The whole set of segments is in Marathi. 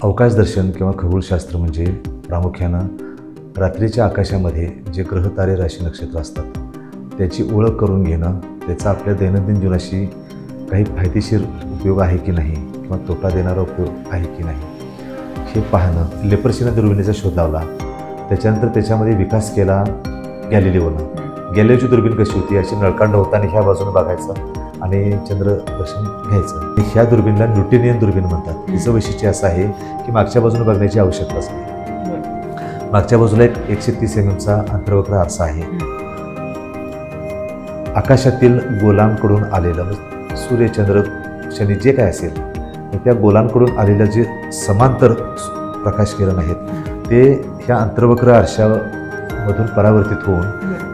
अवकाशदर्शन किंवा खगोलशास्त्र म्हणजे प्रामुख्यानं रात्रीच्या आकाशामध्ये जे ग्रह तारे राशी नक्षत्र असतात त्याची ओळख करून घेणं, त्याचा आपल्या दैनंदिन जीवनाशी काही फायदेशीर उपयोग आहे की नाही किंवा तोटा देणारा उपयोग आहे की नाही हे पाहणं. लेपर्सीनं दुर्बिणीचा शोध लावला, त्याच्यानंतर त्याच्यामध्ये विकास केला गॅलिलिओनं. गॅलिलिओची दुर्बीण कशी होती, अशी नळकांड होताना ह्या बाजूने बघायचं आणि चंद्रदर्शन घ्यायचं. ह्या दुर्बीणला न्यूटोनियन दुर्बीण म्हणतात. तिचं वैशिष्ट्य असं आहे की मागच्या बाजूने बघण्याची आवश्यकताच नाही. मागच्या बाजूला एक 130 mm अंतर्वक्र आरसा आहे. आकाशातील गोलांकडून आलेलं सूर्य चंद्र शनी जे काय असेल त्या गोलांकडून आलेलं जे समांतर प्रकाश किरण आहेत ते ह्या अंतर्वक्र आरशामधून परावर्तित होऊन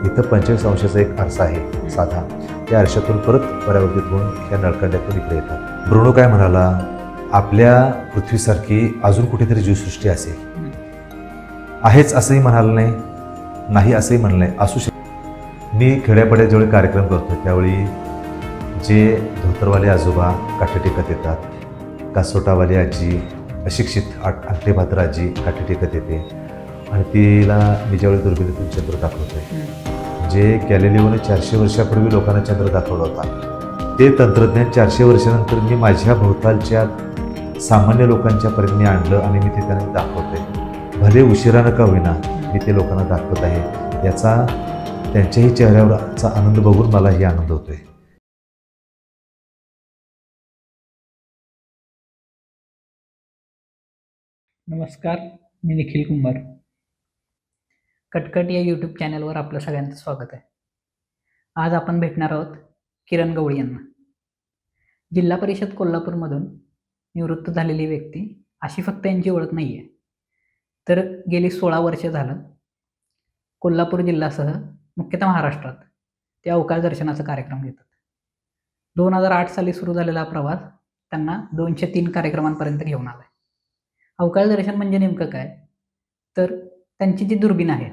इथं 45 अंशाचा एक आरसा आहे साधा, त्या आरशातून परत परावर्तित होऊन ह्या नळकांड्यातून इकडे येतात. ब्रुनो काय म्हणाला, आपल्या पृथ्वीसारखी अजून कुठेतरी जीवसृष्टी असेल. आहेच असंही म्हणालं नाही असंही म्हणलं नाही, असू शकतं. मी खेड्यापाड्यात ज्यावेळी कार्यक्रम करतो त्यावेळी जे धोतरवाले आजोबा काठी टेकत येतात, कासोटावाली आजी, अशिक्षित आठलेभात्र आजी काठी टेकत येते आणि तिला मी ज्यावेळी दुर्बिणीतून चंद्र दाखवतोय, जे गॅलिलिओने 400 वर्षापूर्वी लोकांना चंद्र दाखवला होता ते तंत्रज्ञान 400 वर्षानंतर मी माझ्या भोवतालच्या सामान्य लोकांच्यापर्यंत मी आणलं आणि मी ते त्यांना दाखवतोय. भले उशिरानं का होईना मी ते लोकांना दाखवत आहे. याचा त्यांच्याही चेहऱ्यावरचा आनंद बघून मलाही आनंद होतोय. नमस्कार, मी निखिल कुंभार. कटकट या यूट्यूब चॅनलवर आपलं सगळ्यांचं स्वागत आहे. आज आपण भेटणार आहोत किरण गवळी यांना. जिल्हा परिषद कोल्हापूरमधून निवृत्त झालेली व्यक्ती अशी फक्त यांची ओळख नाही आहे, तर गेली 16 वर्ष झालं कोल्हापूर जिल्ह्यासह मुख्यतः महाराष्ट्रात ते अवकाश दर्शनाचा कार्यक्रम घेतात. 2008 साली सुरू झालेला प्रवास त्यांना 203 कार्यक्रमांपर्यंत घेऊन आला. अवकाश दर्शन म्हणजे नेमकं काय, तर त्यांची जी दुर्बीण आहे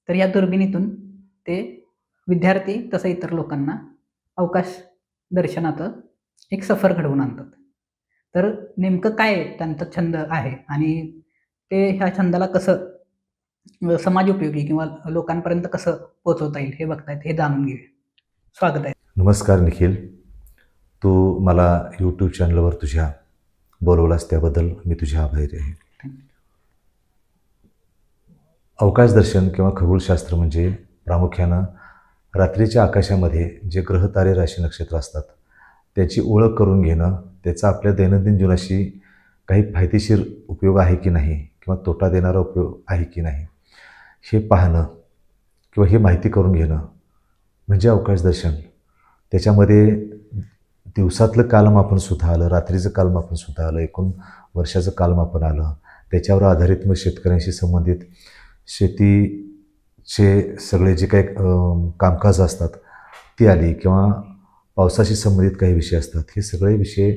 तर या दुर्बिणीतून ते विद्यार्थी तसं इतर लोकांना अवकाश दर्शनाचं एक सफर घडवून आणतात. तर नेमकं काय त्यांचा छंद आहे आणि ते ह्या छंदाला कसं समाज उपयोगी किंवा लोकांपर्यंत कसं पोहोचवता येईल हे बघतायत, हे जाणून घेऊया. स्वागत आहे. नमस्कार निखिल, तू मला यूट्यूब चॅनलवर तुझ्या बोलवलास त्याबद्दल मी तुझ्या आभारी आहे. अवकाशदर्शन किंवा खगोलशास्त्र म्हणजे प्रामुख्यानं रात्रीच्या आकाशामध्ये जे ग्रह तारे राशी नक्षत्र असतात त्याची ओळख करून घेणं, त्याचा आपल्या दैनंदिन जीवनाशी काही फायदेशीर उपयोग आहे की नाही किंवा तोटा देणारा उपयोग आहे की नाही हे पाहणं किंवा हे माहिती करून घेणं म्हणजे अवकाशदर्शन. त्याच्यामध्ये दिवसातलं कालमापनसुद्धा आलं, रात्रीचं कालमापनसुद्धा आलं, एकूण वर्षाचं कालमापन आलं. त्याच्यावर आधारित मग शेतकऱ्यांशी संबंधित शेतीचे सगळे जे काही कामकाज असतात ती आली किंवा पावसाशी संबंधित काही विषय असतात. हे सगळे विषय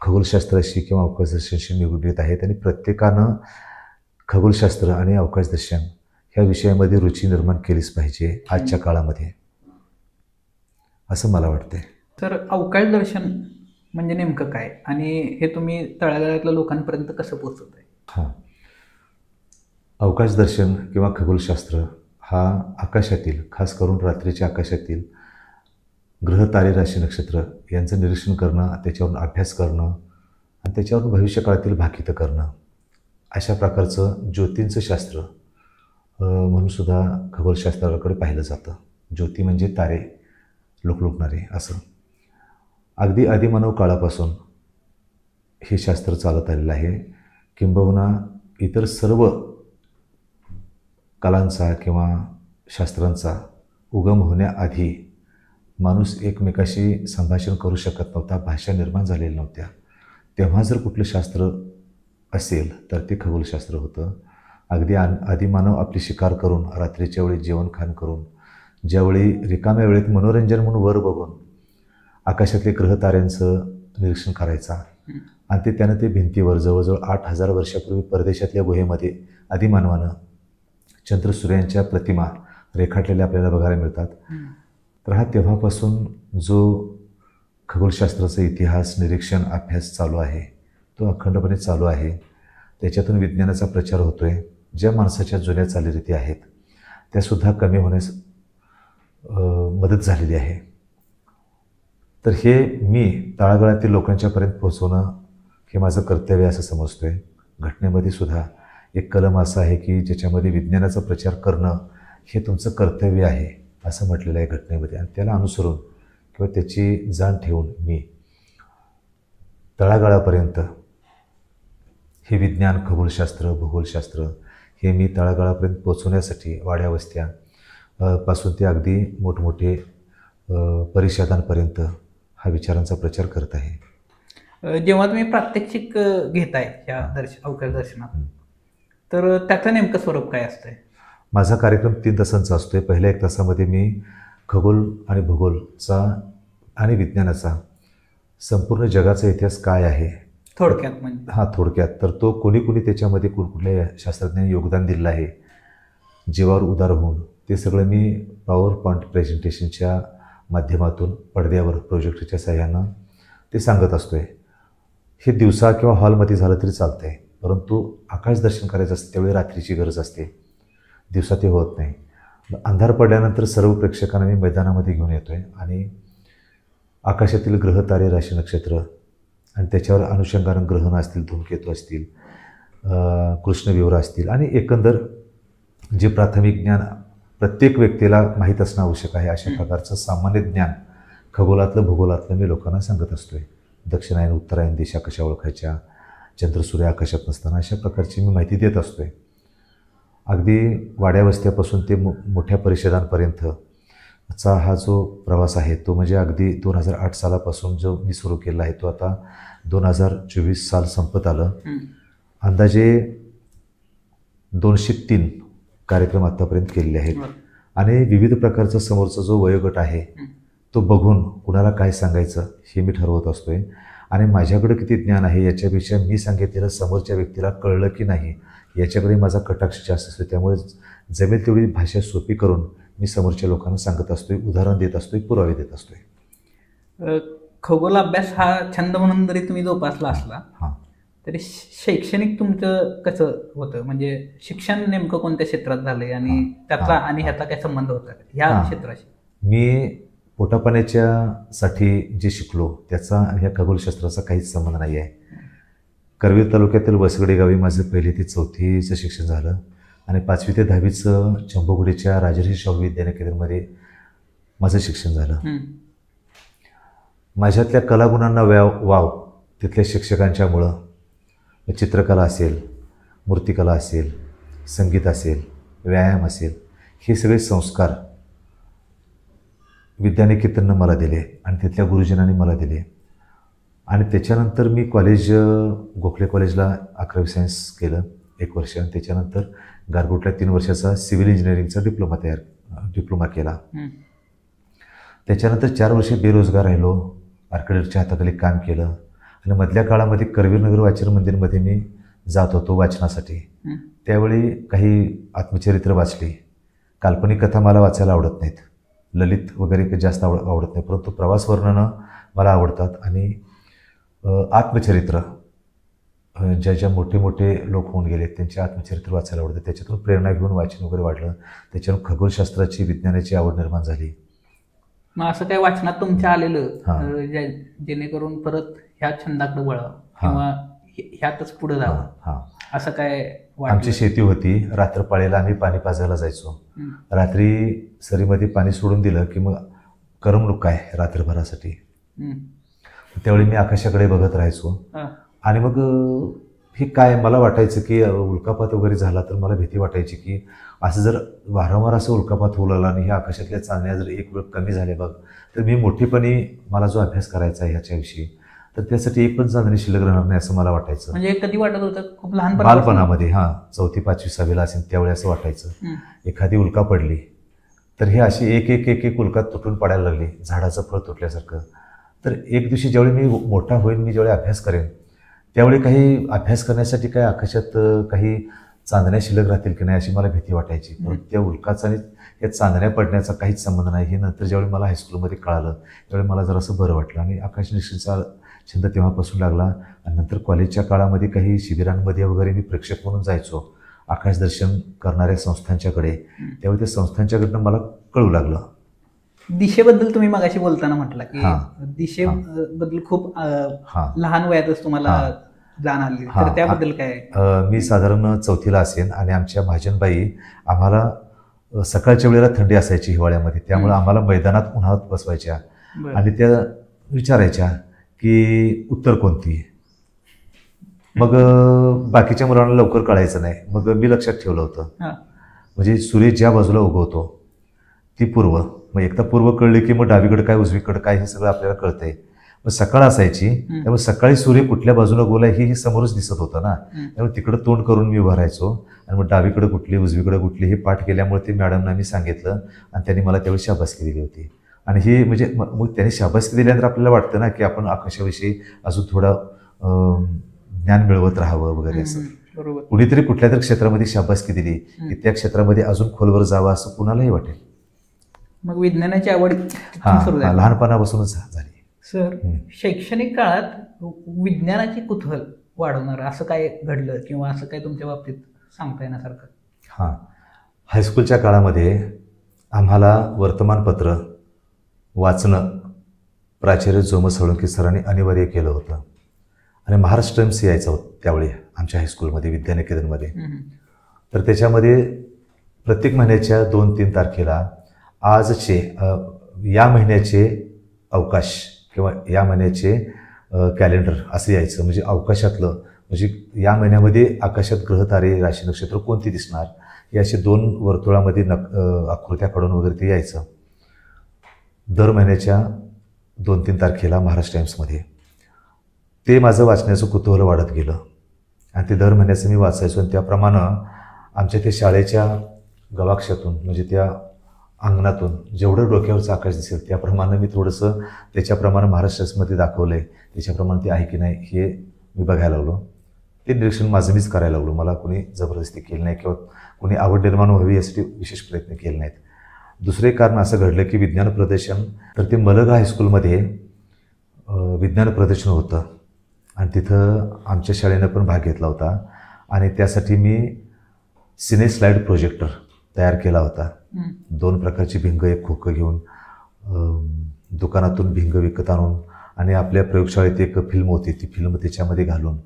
खगोलशास्त्राशी किंवा अवकाशदर्शनाशी निगडीत आहेत आणि प्रत्येकानं खगोलशास्त्र आणि अवकाशदर्शन ह्या विषयामध्ये रुची निर्माण केलीच पाहिजे आजच्या काळामध्ये, असं मला वाटतंय. तर अवकाश दर्शन म्हणजे नेमकं काय आणि हे तुम्ही तळागाळातल्या लोकांपर्यंत कसं पोहोचवताय? हां, अवकाशदर्शन किंवा खगोलशास्त्र हा आकाशातील, खास करून रात्रीच्या आकाशातील ग्रह तारे राशी नक्षत्र यांचं निरीक्षण करणं, त्याच्यावरून अभ्यास करणं आणि त्याच्यावरून भविष्यकाळातील भाकितं करणं अशा प्रकारचं ज्योतींचं शास्त्र म्हणून सुद्धा खगोलशास्त्राकडे पाहिलं जातं. ज्योती म्हणजे तारे लुकलुकणारे असं. अगदी आदिमानव काळापासून हे शास्त्र चालत आलेलं आहे. किंबहुना इतर सर्व कलांचा किंवा शास्त्रांचा उगम होण्याआधी माणूस एकमेकाशी संभाषण करू शकत नव्हता, भाषा निर्माण झालेल्या नव्हत्या. तेव्हा जर कुठलं शास्त्र असेल तर ते खगोलशास्त्र होतं. अगदी आदिमानव आपली शिकार करून, रात्रीच्या वेळी जेवणखाण करून, ज्यावेळी रिकाम्या वेळेत मनोरंजन म्हणून वर बघून आकाशातले ग्रह ताऱ्यांचं निरीक्षण करायचा आणि ते त्यानं ते भिंतीवर जवळजवळ 8000 वर्षापूर्वी परदेशातल्या गुहेमध्ये आदिमानवानं चंद्रसूर्यांच्या प्रतिमा रेखाटलेल्या आपल्याला बघायला मिळतात. तर हा तेव्हापासून जो खगोलशास्त्राचा इतिहास, निरीक्षण, अभ्यास चालू आहे तो अखंडपणे चालू आहे त्याच्यातून विज्ञानाचा प्रचार होतोय, ज्या माणसाच्या जुन्या चालीरीती आहेत त्यासुद्धा कमी होण्यास मदत झालेली आहे. तर हे मी तळागाळातील लोकांच्यापर्यंत पोहोचवणं हे माझं कर्तव्य असं समजतोय. घटनेमध्ये सुद्धा एक कलम असा आहे की ज्याच्यामध्ये विज्ञानाचा प्रचार करणं हे तुमचं कर्तव्य आहे असं म्हटलेलं आहे घटनेमध्ये. आणि त्याला अनुसरून किंवा त्याची जाण ठेवून मी तळागाळापर्यंत हे विज्ञान, खगोलशास्त्र, भूगोलशास्त्र हे मी तळागाळापर्यंत पोचवण्यासाठी वाड्या वस्त्या पासून ते अगदी मोठमोठे परिषदांपर्यंत हा विचारांचा प्रचार करत आहे. जेव्हा तुम्ही प्रात्यक्षिक घेताय या अवकाश दर्शनात, तर त्याचं नेमकं स्वरूप काय असतंय? माझा कार्यक्रम 3 तासांचा असतो आहे. पहिल्या 1 तासामध्ये मी खगोल आणि भूगोलचा आणि विज्ञानाचा संपूर्ण जगाचा इतिहास काय आहे थोडक्यात म्हणजे थोडक्यात, तर तो कोणी त्याच्यामध्ये कुठल्या शास्त्रज्ञांनी योगदान दिलेलं आहे जीवावर उदार होऊन ते सगळं मी पॉवर पॉईंट प्रेझेंटेशनच्या माध्यमातून पडद्यावर प्रोजेक्टरच्या सहाय्यानं ते सांगत असतो आहे. हे दिवसा किंवा हॉलमध्ये झालं तरी चालतं आहे, परंतु आकाश दर्शन करायचं असतं त्यावेळी रात्रीची गरज असते, दिवसा ते होत नाही. अंधार पडल्यानंतर सर्व प्रेक्षकांना मी मैदानामध्ये घेऊन येतो आहे आणि आकाशातील ग्रह, तारे, राशी, नक्षत्र आणि त्याच्यावर अनुषंगानं ग्रहणं असतील, धूमकेतू असतील, कृष्णविवर असतील आणि एकंदर जे प्राथमिक ज्ञान प्रत्येक व्यक्तीला माहीत असणं आवश्यक आहे अशा प्रकारचं सामान्य ज्ञान खगोलातलं, भूगोलातलं मी लोकांना सांगत असतो आहे. दक्षिणायन, उत्तरायण दिशा कशा ओळखायच्या, चंद्र सूर्य आकाशात नसताना, अशा प्रकारची मी माहिती देत असतो आहे. अगदी वाड्या वस्त्यापासून ते मोठ्या परिषदांपर्यंतचा हा जो प्रवास आहे तो म्हणजे अगदी 2008 सालापासून जो मी सुरू केला आहे तो आता 2024 साल संपत आलं. अंदाजे 203 कार्यक्रम आत्तापर्यंत केलेले आहेत आणि विविध प्रकारचा समोरचा जो वयोगट आहे तो बघून कुणाला काय सांगायचं हे मी ठरवत असतो आहे. आणि माझ्याकडे किती ज्ञान आहे याच्यापेक्षा मी सांगितलेलं समोरच्या व्यक्तीला कळलं की नाही याच्याकडे माझा कटाक्ष जास्त असतो. त्यामुळे जमेल तेवढी भाषा सोपी करून मी समोरच्या लोकांना सांगत असतोय, उदाहरण देत असतोय, पुरावे देत असतोय. खगोल अभ्यास हा छंद म्हणून जरी तुम्ही जोपासला असला तरी शैक्षणिक तुमचं कसं होतं, म्हणजे शिक्षण नेमकं कोणत्या क्षेत्रात झालंय आणि त्याचा आणि ह्याचा काय संबंध होता ह्या क्षेत्राशी? मी पोटापाण्याच्यासाठी जे शिकलो त्याचा आणि ह्या खगोलशास्त्राचा काहीच संबंध नाही आहे. करवीर तालुक्यातील वसगडे गावी माझं 1ली ते 4थीचं शिक्षण झालं आणि 5वी ते 10वीचं चंबोगुडीच्या राजर्षी शाहू विद्यालय केंद्रामध्ये माझं शिक्षण झालं. माझ्यातल्या कलागुणांना वाव तिथल्या शिक्षकांच्यामुळं चित्रकला असेल, मूर्तिकला असेल, संगीत असेल, व्यायाम असेल, हे सगळे संस्कार विद्यानिकेतननं मला दिले आणि तिथल्या गुरुजनांनी मला दिले. आणि त्याच्यानंतर मी गोखले कॉलेजला 11वी सायन्स केलं 1 वर्ष आणि त्याच्यानंतर गारगोटला 3 वर्षाचा सिव्हिल इंजिनिअरिंगचा डिप्लोमा केला. त्याच्यानंतर 4 वर्षे बेरोजगार राहिलो, आर्किटेक्टच्या हाताखाली काम केलं आणि मधल्या काळामध्ये करवीरनगर वाचन मंदिरमध्ये मी जात होतो वाचनासाठी. त्यावेळी काही आत्मचरित्र वाचली. काल्पनिक कथा मला वाचायला आवडत नाहीत, ललित वगैरे जास्त आवडत नाही, परंतु प्रवास वर्णनं मला आवडतात आणि आत्मचरित्र ज्या मोठे मोठे लोक होऊन गेले त्यांचे आत्मचरित्र वाचायला आवडतं. त्याच्यातून प्रेरणा घेऊन वाचन वगैरे वाढलं. त्याच्यातून खगोलशास्त्राची, विज्ञानाची आवड निर्माण झाली. मग असं काही वाचनात तुमच्या आलेलं जेणेकरून परत ह्या छंदाकडे वळावं किंवा ह्यातच पुढे जावं असं काय? आमची शेती होती, रात्र पाळीला आम्ही पाणी पाजायला जायचो. रात्री सरीमध्ये पाणी सोडून दिलं की मग करमणूक काय रात्रभरासाठी. त्यावेळी मी आकाशाकडे बघत राहायचो आणि मग हे काय मला वाटायचं की उल्कापात वगैरे झाला तर मला भीती वाटायची की असं जर वारंवार असं उल्कापात होऊ लागला आणि ह्या आकाशातल्या चांदण्या जर एक वेळ कमी झाल्या बघ तर मी मोठेपणी मला जो अभ्यास करायचा आहे ह्याच्याविषयी तर त्यासाठी एक पण चांदणी शिल्लक राहणार नाही असं मला वाटायचं. म्हणजे कधी वाटत होतं? खूप बालपणामध्ये 4वी 5वी 6वीला असेल त्यावेळी असं वाटायचं एखादी उल्का पडली तर हे अशी एक उल्का तुटून पडायला लागली झाडाचं फळ तुटल्यासारखं. तर एक दिवशी ज्यावेळी मी मोठा होईन, मी ज्यावेळी अभ्यास करेन त्यावेळी काही अभ्यास करण्यासाठी काही आकाशात काही चांदण्या शिल्लक राहतील की नाही अशी मला भीती वाटायची. पण त्या उल्काचा आणि या चांदण्या पडण्याचा काहीच संबंध नाही हे नंतर ज्यावेळी मला हायस्कूलमध्ये कळालं त्यावेळी मला जरासं बरं वाटलं आणि आकाश छंद तेव्हापासून लागला. आणि नंतर कॉलेजच्या काळामध्ये काही शिबिरांमध्ये वगैरे मी प्रेक्षक म्हणून जायचो आकाशदर्शन करणाऱ्या संस्थांच्याकडे. त्यावेळी त्या संस्थांच्याकडनं मला कळू लागलं. दिशेबद्दल तुम्ही मगाशी बोलताना म्हटलं की हां. दिशेबद्दल खूप हां लहान वयातच तुम्हाला जाण आली, हां, तर त्याबद्दल काय? मी साधारण 4थीला असेन आणि आमच्या महाजनबाई आम्हाला सकाळच्या वेळेला थंडी असायची हिवाळ्यामध्ये, त्यामुळे आम्हाला मैदानात उन्हात बसवायच्या बरं. आणि त्या विचारायच्या की उत्तर कोणती. मग बाकीच्या मुलांना लवकर कळायचं नाही. मग मी लक्षात ठेवलं होतं, हां. म्हणजे सूर्य ज्या बाजूला उगवतो ती पूर्व. मग एकदा पूर्व कळली की मग डावीकडे काय उजवीकडे काय हे सगळं आपल्याला कळतंय. मग सकाळ असायची, त्यामुळे सकाळी सूर्य कुठल्या बाजूला उगवलाय हे समोरच दिसत होतं ना. त्यामुळे तिकडं तोंड करून मी उभा राहायचो आणि मग डावीकडे कुठली उजवीकडे कुठली हे पाठ केल्यामुळे ते मॅडमना मी सांगितलं आणि त्यांनी मला त्यावेळी शाबासकी दिली होती. आणि हे म्हणजे मग त्यांनी शाबासकी दिल्यानंतर आपल्याला वाटतं ना की आपण आकाशाविषयी अजून थोडं ज्ञान मिळवत राहावं वगैरे असं. बरोबर. कुणीतरी कुठल्या तरी क्षेत्रामध्ये शाबासकी दिली की त्या क्षेत्रामध्ये अजून खोलवर जावं असं कुणालाही वाटेल. मग विज्ञानाची आवड सुरू झाली लहानपणापासूनच झाली. सर, शैक्षणिक काळात विज्ञानाची कुतूहल वाढवणार असं काय घडलं किंवा असं काय तुमच्या बाबतीत सांगता येण्यासारखं? हां, हायस्कूलच्या काळामध्ये आम्हाला वर्तमानपत्र वाचणं प्राचार्य जोम सोळंकी सरांनी अनिवार्य केलं होतं. आणि महाराष्ट्र टाइम्स यायचं होतं त्यावेळी आमच्या हायस्कूलमध्ये विद्यानिकेतनमध्ये. तर त्याच्यामध्ये प्रत्येक महिन्याच्या 2-3 तारखेला आजचे या महिन्याचे अवकाश किंवा या महिन्याचे कॅलेंडर असं यायचं. म्हणजे अवकाशातलं म्हणजे या महिन्यामध्ये आकाशात ग्रह तारे राशी नक्षत्र कोणती दिसणार हे असे 2 वर्तुळामध्ये आकृत्या काढून वगैरे ते यायचं दर महिन्याच्या 2-3 तारखेला महाराष्ट्र टाइम्समध्ये. ते माझं वाचण्याचं कुतूहल वाढत गेलं आणि ते दर महिन्याचं मी वाचायचो. आणि त्याप्रमाणे आमच्या त्या शाळेच्या गवाक्षातून म्हणजे त्या अंगणातून जेवढं डोक्यावरचं आकाश दिसेल त्याप्रमाणे मी थोडंसं त्याच्याप्रमाणे महाराष्ट्र टाइम्समध्ये दाखवलं आहे, त्याच्याप्रमाणे ते आहे की नाही हे मी बघायला लागलो. ते निरीक्षण माझं मीच करायला लागलो. मला कोणी जबरदस्ती केली नाही किंवा कोणी आवड निर्माण व्हावी यासाठी विशेष प्रयत्न केले नाहीत. दुसरे कारण असं घडलं की विज्ञान प्रदर्शन, तर ते मलगा हायस्कूलमध्ये विज्ञान प्रदर्शन होतं आणि तिथं आमच्या शाळेनं पण भाग घेतला होता. आणि त्यासाठी मी सिने स्लाईड प्रोजेक्टर तयार केला होता. 2 प्रकारची भिंग, एक खोकं घेऊन दुकानातून भिंग विकत आणून आणि आपल्या प्रयोगशाळेत एक फिल्म होती, ती फिल्म त्याच्यामध्ये घालून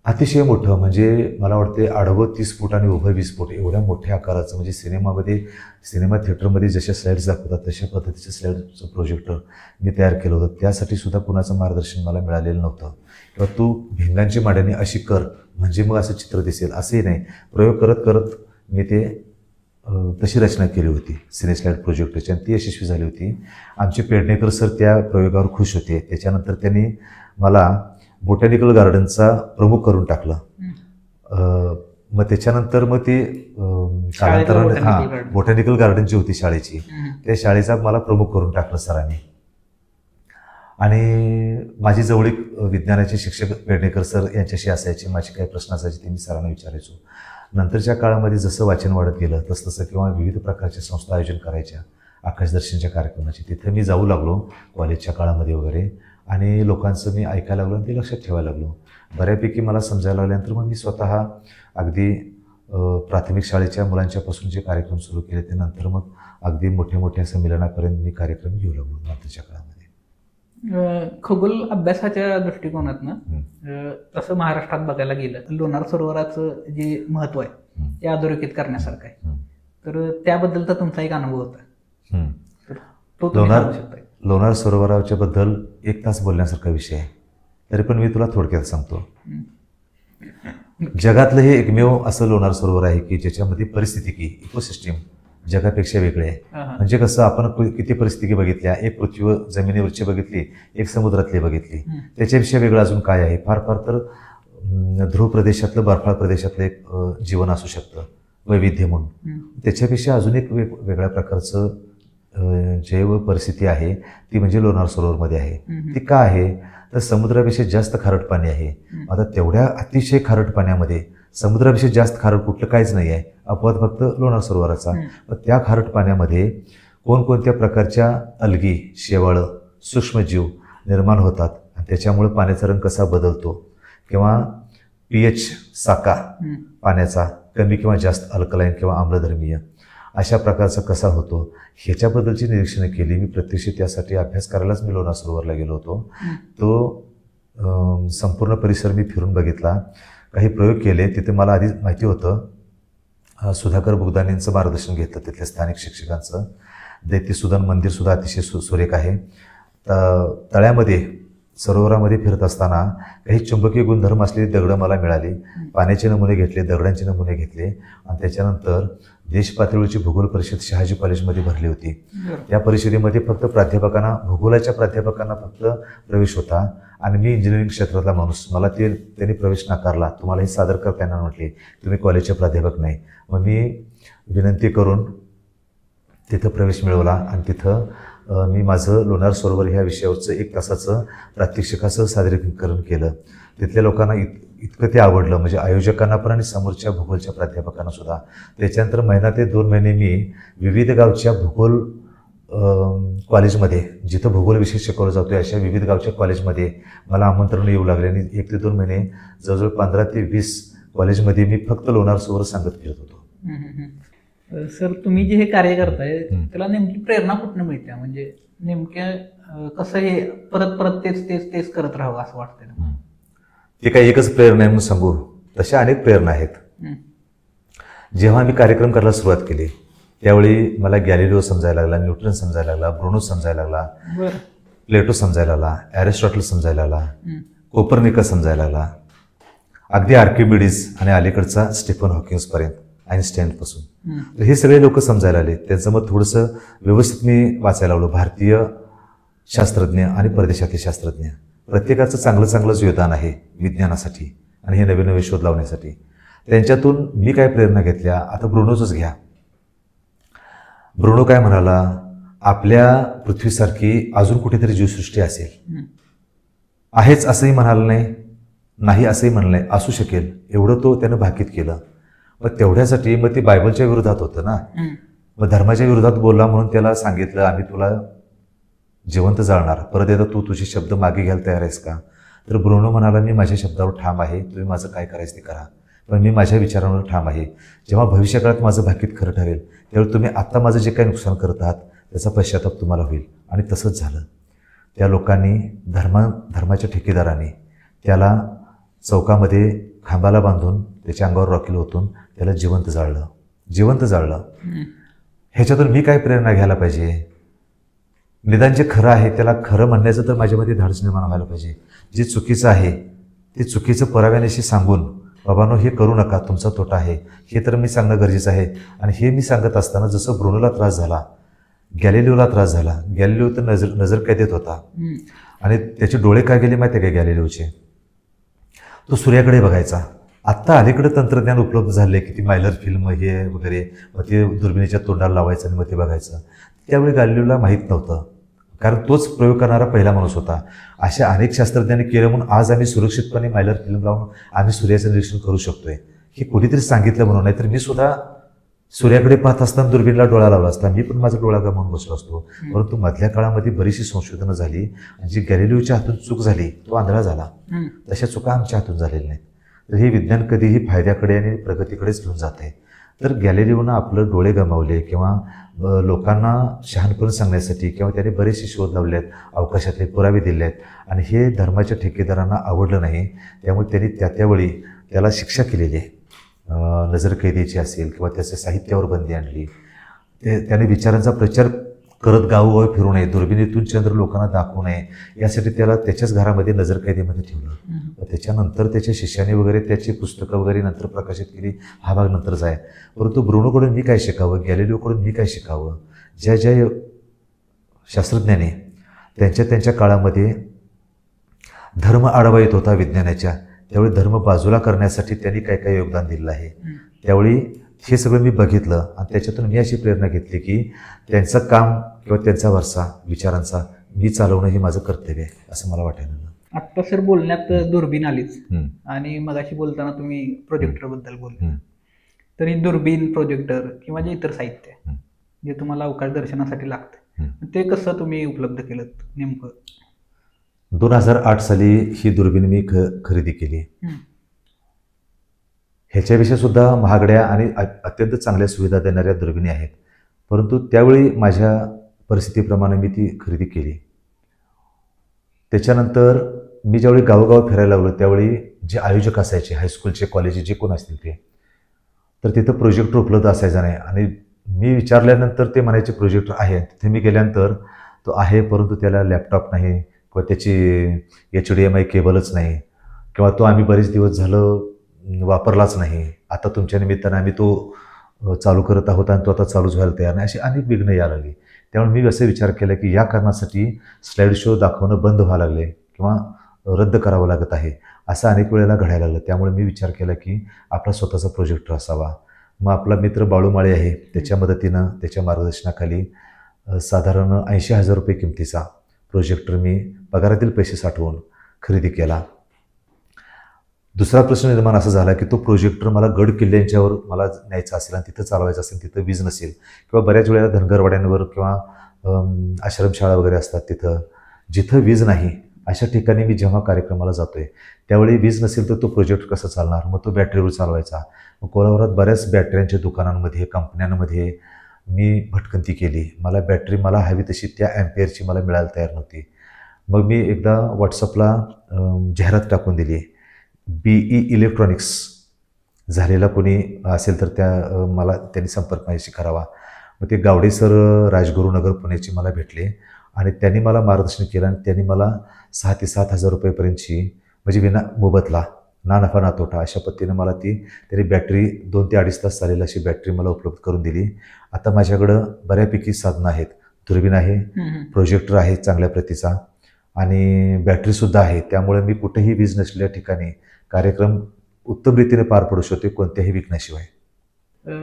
अतिशय मोठं, म्हणजे मला वाटते आडवं 30 फूट आणि उभं 20 फूट एवढ्या मोठ्या आकाराचं, म्हणजे सिनेमा थिएटरमध्ये जशा स्लाईड्स दाखवतात तशा पद्धतीचं स्लाईडचं प्रोजेक्टर मी तयार केलं होतं. त्यासाठी सुद्धा कुणाचं मार्गदर्शन मला मिळालेलं नव्हतं. किंवा तू भिंगांची मांडणी अशी कर म्हणजे मग असं चित्र दिसेल असंही नाही. प्रयोग करत करत मी ते तशी रचना केली होती सिने स्लाईड प्रोजेक्टरची आणि ती यशस्वी झाली होती. आमचे पेडणेकर सर त्या प्रयोगावर खुश होते. त्याच्यानंतर त्यांनी मला बोटॅनिकल गार्डनचा प्रमुख करून टाकलं. मग त्याच्यानंतर मग ते कालांतराने बोटॅनिकल गार्डन जी होती शाळेची, त्या शाळेचा मला प्रमुख करून टाकलं सरांनी. आणि माझी जवळीक विज्ञानाचे शिक्षक पेडणेकर सर यांच्याशी असायचे. माझे काही प्रश्न असायचे ते मी सरांना विचारायचो. नंतरच्या काळामध्ये जसं वाचन वाढत गेलं तसतसं किंवा विविध प्रकारच्या संस्था आयोजन करायच्या आकाशदर्शनच्या कार्यक्रमाची, तिथे मी जाऊ लागलो कॉलेजच्या काळामध्ये वगैरे. आणि लोकांचं मी ऐकायला लागलो आणि ते लक्षात ठेवायला लागलो. बऱ्यापैकी मला समजायला लागल्यानंतर मग मी स्वतः अगदी प्राथमिक शाळेच्या मुलांच्यापासून जे कार्यक्रम सुरू केले ते नंतर मग अगदी मोठ्या मोठ्या संमेलनापर्यंत मी कार्यक्रम घेऊ लागलो नंतरच्या काळामध्ये. खगोल अभ्यासाच्या दृष्टिकोनातनं तसं महाराष्ट्रात बघायला गेलं लोणार सरोवराचं जे महत्त्व आहे ते अधोरेखित करण्यासारखं आहे. तर त्याबद्दल तर तुमचा एक अनुभव होता, तर तो तुम्ही सांगू शकता? लोणार सरोवराच्या बद्दल 1 तास बोलण्यासारखा विषय आहे, तरी पण मी तुला थोडक्यात सांगतो. जगातलं हे एकमेव असं लोणार सरोवर आहे की ज्याच्यामध्ये परिस्थितिकी इकोसिस्टीम जगापेक्षा वेगळे आहे. म्हणजे कसं आपण किती परिस्थिती बघितल्या, एक पृथ्वी जमिनीवरची बघितली, एक समुद्रातली बघितली, त्याच्यापेक्षा वेगळं अजून काय आहे? फार फार तर ध्रुव प्रदेशातलं बर्फाळ प्रदेशातलं एक जीवन असू शकतं वैविध्य म्हणून. त्याच्यापेक्षा अजून एक वेगळ्या प्रकारचं जैव परिस्थिती आहे ती म्हणजे लोणार सरोवरमध्ये आहे. ती का आहे तर समुद्रापेक्षा जास्त खारट पाणी आहे. आता तेवढ्या अतिशय खारट पाण्यामध्ये समुद्रापेक्षा जास्त खारट कुठलं काहीच नाही आहे, अपवाद फक्त लोणार सरोवराचा. मग त्या खारट पाण्यामध्ये कोणकोणत्या प्रकारच्या अलगी, शेवाळं, सूक्ष्मजीव निर्माण होतात त्याच्यामुळे पाण्याचा रंग कसा बदलतो किंवा pH साका पाण्याचा कमी किंवा जास्त अल्कलाईन किंवा आम्लधर्मीय अशा प्रकारचा कसा होतो ह्याच्याबद्दलची निरीक्षणं केली. मी प्रत्यक्ष त्यासाठी अभ्यास करायलाच मी लोणार सरोवरला गेलो होतो. तो संपूर्ण परिसर मी फिरून बघितला, काही प्रयोग केले. तिथे मला आधी माहिती होतं. सुधाकर बुगदानींचं मार्गदर्शन घेतलं तिथल्या स्थानिक शिक्षकांचं. दैत्यसुदन मंदिरसुद्धा अतिशय सुरेख आहे. तळ्यामध्ये सरोवरामध्ये फिरत असताना काही चुंबकीय गुणधर्म असलेली दगडं मला मिळाली. पाण्याचे नमुने घेतले, दगडांचे नमुने घेतले आणि त्याच्यानंतर देश पातळीवरची भूगोल परिषद शहाजी कॉलेजमध्ये भरली होती. त्या परिषदेमध्ये फक्त प्राध्यापकांना, भूगोलाच्या प्राध्यापकांना फक्त प्रवेश होता आणि मी इंजिनिअरिंग क्षेत्रातला माणूस, मला त्यांनी प्रवेश नाकारला. तुम्हाला हे सादर करताना म्हटले तुम्ही कॉलेजचे प्राध्यापक नाही. मग मी विनंती करून तिथं प्रवेश मिळवला आणि तिथं मी माझं लोणार सरोवर ह्या विषयावरचं 1 तासाचं प्रात्यक्षिकाचं सादरीकरण केलं. तिथल्या लोकांना इतकं ते आवडलं, म्हणजे आयोजकांना पण आणि समोरच्या भूगोलच्या प्राध्यापकांना सुद्धा. त्याच्यानंतर महिना ते 2 महिने मी विविध गावच्या भूगोल कॉलेजमध्ये, जिथं भूगोल विषय शिकवला जातो अशा विविध गावच्या कॉलेजमध्ये मला आमंत्रण येऊ लागले आणि 1 ते 2 महिने जवळजवळ 15 ते 20 कॉलेजमध्ये मी फक्त लोणार सरोवर सांगत फिरत होतो. सर, तुम्ही जे हे कार्य करताय त्याला नेमकी प्रेरणा कुठनं मिळते? म्हणजे नेमक्या कसं हे परत परत तेच तेच तेच करत राहावं असं वाटतं? ते काही एकच प्रेरणा आहे म्हणून सांगू, तशा अनेक प्रेरणा आहेत. जेव्हा मी कार्यक्रम करायला सुरुवात केली त्यावेळी मला गॅलिलिओ समजायला लागला, न्यूटन समजायला लागला, ब्रुनो समजायला लागला, प्लेटो समजायला लागला, ॲरिस्टॉटल समजायला लागला, कोपर्निकस समजायला लागला, अगदी आर्किमिडीज आणि अलीकडचा स्टीफन हॉकिन्सपर्यंत, आईन्स्टाईनपासून. तर हे सगळे लोक समजायला आले. त्यांचं मग थोडंसं व्यवस्थित मी वाचायला लागलो. भारतीय शास्त्रज्ञ आणि परदेशातले शास्त्रज्ञ प्रत्येकाचं चांगलं चांगलंच योगदान आहे विज्ञानासाठी आणि हे नवीन नवीन शोध लावण्यासाठी. त्यांच्यातून मी काय प्रेरणा घेतल्या, आता ब्रुनोचंच घ्या. ब्रुनो काय म्हणाला, आपल्या पृथ्वीसारखी अजून कुठेतरी जीवसृष्टी असेल, आहेच असंही म्हणाल नाही असंही म्हणलं नाही, असू शकेल एवढं तो त्यानं भाकीत केलं. मग तेवढ्यासाठी मग ते बायबलच्या विरोधात होतं ना, मग धर्माच्या विरोधात बोलला म्हणून त्याला सांगितलं आम्ही तुला जिवंत जाळणार, परत एकदा तू तुझे शब्द मागे घ्यायला तयार आहेस का? तर ब्रुनो म्हणाला मी माझ्या शब्दावर ठाम आहे, तुम्ही माझं काय करायचं ते करा, पण मी माझ्या विचारांवर ठाम आहे. जेव्हा भविष्यकाळात माझं भाकीत खरं ठरेल त्यावेळी तुम्ही आत्ता माझं जे काही नुकसान करत आहात त्याचा पश्चाताप तुम्हाला होईल. आणि तसंच झालं. त्या लोकांनी धर्माच्या ठेकेदारांनी त्याला चौकामध्ये खांबाला बांधून त्याच्या अंगावर रॉकेल ओतून त्याला जिवंत जाळलं. ह्याच्यातून मी काय प्रेरणा घ्यायला पाहिजे? निदान जे खरं आहे त्याला खरं म्हणण्याचं तर माझ्यामध्ये धाडस निर्माण व्हायला पाहिजे. जे चुकीचं आहे ते चुकीचं पुराव्यानेशी सांगून बाबांनो हे करू नका, तुमचा तोटा आहे, हे तर मी सांगणं गरजेचं आहे. आणि हे मी सांगत असताना जसं ब्रुनोला त्रास झाला, गॅलिलिओला त्रास झाला. गॅलिलिओ तर नजर कैदेत होता आणि त्याचे डोळे काय गेले माहिती आहे का गॅलिलिओचे? तो सूर्याकडे बघायचा. आत्ता अलीकडे तंत्रज्ञान उपलब्ध झाले की ती मायलर फिल्म हे वगैरे, मग ते दुर्बिणीच्या तोंडाला लावायचं आणि मग ते बघायचं. त्यावेळी गॅलिलिओला माहीत नव्हतं, कारण तोच प्रयोग करणारा पहिला माणूस होता. अशा अनेक शास्त्रज्ञांनी केलं म्हणून आज आम्ही सुरक्षितपणे मायलर फिल्म लावून आम्ही सूर्याचं निरीक्षण करू शकतोय. हे कोणीतरी सांगितलं म्हणून, नाहीतर मी सुद्धा सूर्याकडे पाहत असताना दुर्बिणीला डोळा लावला असता, मी पण माझा डोळा गमावून बसलो असतो. परंतु मधल्या काळामध्ये बरीचशी संशोधनं झाली आणि जी गॅलिलिओच्या हातून चूक झाली तो आंधळा झाला. तशा चुका आमच्या हातून झालेल्या नाहीत. तर हे विज्ञान कधीही फायद्याकडे आणि प्रगतीकडेच घेऊन जात आहे. तर गॅलिलिओनं आपलं डोळे गमावले किंवा लोकांना शहाणपण सांगण्यासाठी किंवा त्याने बरेचसे शोध लावले आहेत, अवकाशातले पुरावे दिले आहेत आणि हे धर्माच्या ठेकेदारांना आवडलं नाही. त्यामुळे त्यांनी त्यावेळी त्याला शिक्षा केलेली आहे, नजरकैदेची असेल किंवा त्याच्या साहित्यावर बंदी आणली. त्याने विचारांचा प्रचार करत गावोगावी फिरू नये, दुर्बिणीतून चंद्र लोकांना दाखवू नये यासाठी त्याला त्याच्याच घरामध्ये नजरकैदेमध्ये ठेवलं. त्याच्यानंतर त्याच्या शिष्याने वगैरे त्याची पुस्तकं वगैरे नंतर प्रकाशित केली. हा भाग नंतरचा आहे. परंतु ब्रुनोकडून मी काय शिकावं, गॅलिलिओकडून मी काय शिकावं? ज्या शास्त्रज्ञाने त्यांच्या काळामध्ये धर्म आढावा येत होता विज्ञानाच्या, त्यावेळी धर्म बाजूला करण्यासाठी त्यांनी काय काय योगदान दिलं आहे. त्यावेळी हे सगळं मी बघितलं आणि त्याच्यातून मी अशी प्रेरणा घेतली की त्यांचं काम किंवा त्यांचा वारसा विचारांचा मी चालवणं हे माझं कर्तव्य आहे असं मला वाटायला लागलं. आत्ता सर बोलण्यात दुर्बीण आलीच आणि मगाशी बोलताना तुम्ही प्रोजेक्टरबद्दल बोलले. तर ही दुर्बीण, प्रोजेक्टर किंवा जे इतर साहित्य जे तुम्हाला अवकाश दर्शनासाठी लागतं ते कसं तुम्ही उपलब्ध केलं नेमकं? 2008 साली ही दुर्बीण मी खरेदी केली. ह्याच्यापेक्षा सुद्धा महागड्या आणि अत्यंत चांगल्या सुविधा देणाऱ्या दुर्बिणी आहेत, परंतु त्यावेळी माझ्या परिस्थितीप्रमाणे मी ती खरेदी केली. त्याच्यानंतर मी ज्यावेळी गावोगाव फिरायला लागलो त्यावेळी जे आयोजक असायचे, हायस्कूलचे, कॉलेजचे जे कोण असतील ते, तर तिथं प्रोजेक्टर उपलब्ध असायचा नाही. आणि मी विचारल्यानंतर ते म्हणायचे प्रोजेक्टर आहे. तिथे मी गेल्यानंतर तो आहे, परंतु त्याला लॅपटॉप नाही किंवा त्याची HDMI केबलच नाही, किंवा तो आम्ही बरेच दिवस झालं वापरलाच नाही, आता तुमच्या निमित्तानं आम्ही तो चालू करत आहोत आणि तो आता चालूच व्हायला तयार नाही, अशी अनेक विघ्न यायला लागली. त्यामुळे मी असे विचार केला की या कारणासाठी स्लाईड शो दाखवणं बंद व्हायला लागले किंवा रद्द करावं लागत आहे, असं अनेक वेळेला घडायला लागलं. त्यामुळे मी विचार केला की आपला स्वतःचा प्रोजेक्टर असावा. मग आपला मित्र बाळूमाळे आहे, त्याच्या मदतीनं, त्याच्या मार्गदर्शनाखाली साधारण 80,000 रुपये किमतीचा प्रोजेक्टर मी पगारातील पैसे साठवून खरेदी केला. दुसरा प्रश्न निर्माण असा झाला की तो प्रोजेक्टर मला गड किल्ल्यांच्यावर मला न्यायचा असेल आणि तिथं चालवायचं असेल, तिथं वीज नसेल, किंवा बऱ्याच वेळेला धनगरवाड्यांवर किंवा आश्रमशाळा वगैरे असतात तिथं जिथं वीज नाही अशा ठिकाणी मी जेव्हा कार्यक्रमाला जातोय त्यावेळी वीज नसेल तर तो प्रोजेक्ट कसा चालणार. मग तो बॅटरीवर चालवायचा. मग कोल्हापुरात बऱ्याच बॅटऱ्यांच्या दुकानांमध्ये, कंपन्यांमध्ये मी भटकंती केली. मला बॅटरी मला हवी तशी त्या ॲम्पियरची मला मिळायला तयार नव्हती. मग मी एकदा व्हॉट्सअपला जाहिरात टाकून दिली, BE इलेक्ट्रॉनिक्स झालेला कोणी असेल तर मला त्यांनी संपर्क माझ्याशी करावा. मग ते गावडे सर राजगुरुनगर पुण्याचे मला भेटले आणि त्यांनी मला मार्गदर्शन केलं आणि त्यांनी मला 6,000 ते 7,000 रुपयेपर्यंतची, म्हणजे विना मोबदला, ना नफा ना तोटा अशा पद्धतीनं मला त्यांनी बॅटरी 2 ते 2.5 तास चालेल अशी बॅटरी मला उपलब्ध करून दिली. आता माझ्याकडं बऱ्यापैकी साधनं आहेत. दुर्बीण आहे, प्रोजेक्टर आहे चांगल्या प्रतीचा, आणि बॅटरीसुद्धा आहे. त्यामुळे मी कुठेही वीज नसलेल्या ठिकाणी कार्यक्रम उत्तम रीतीने पार पडू शकतो कोणत्याही विघ्नाशिवाय.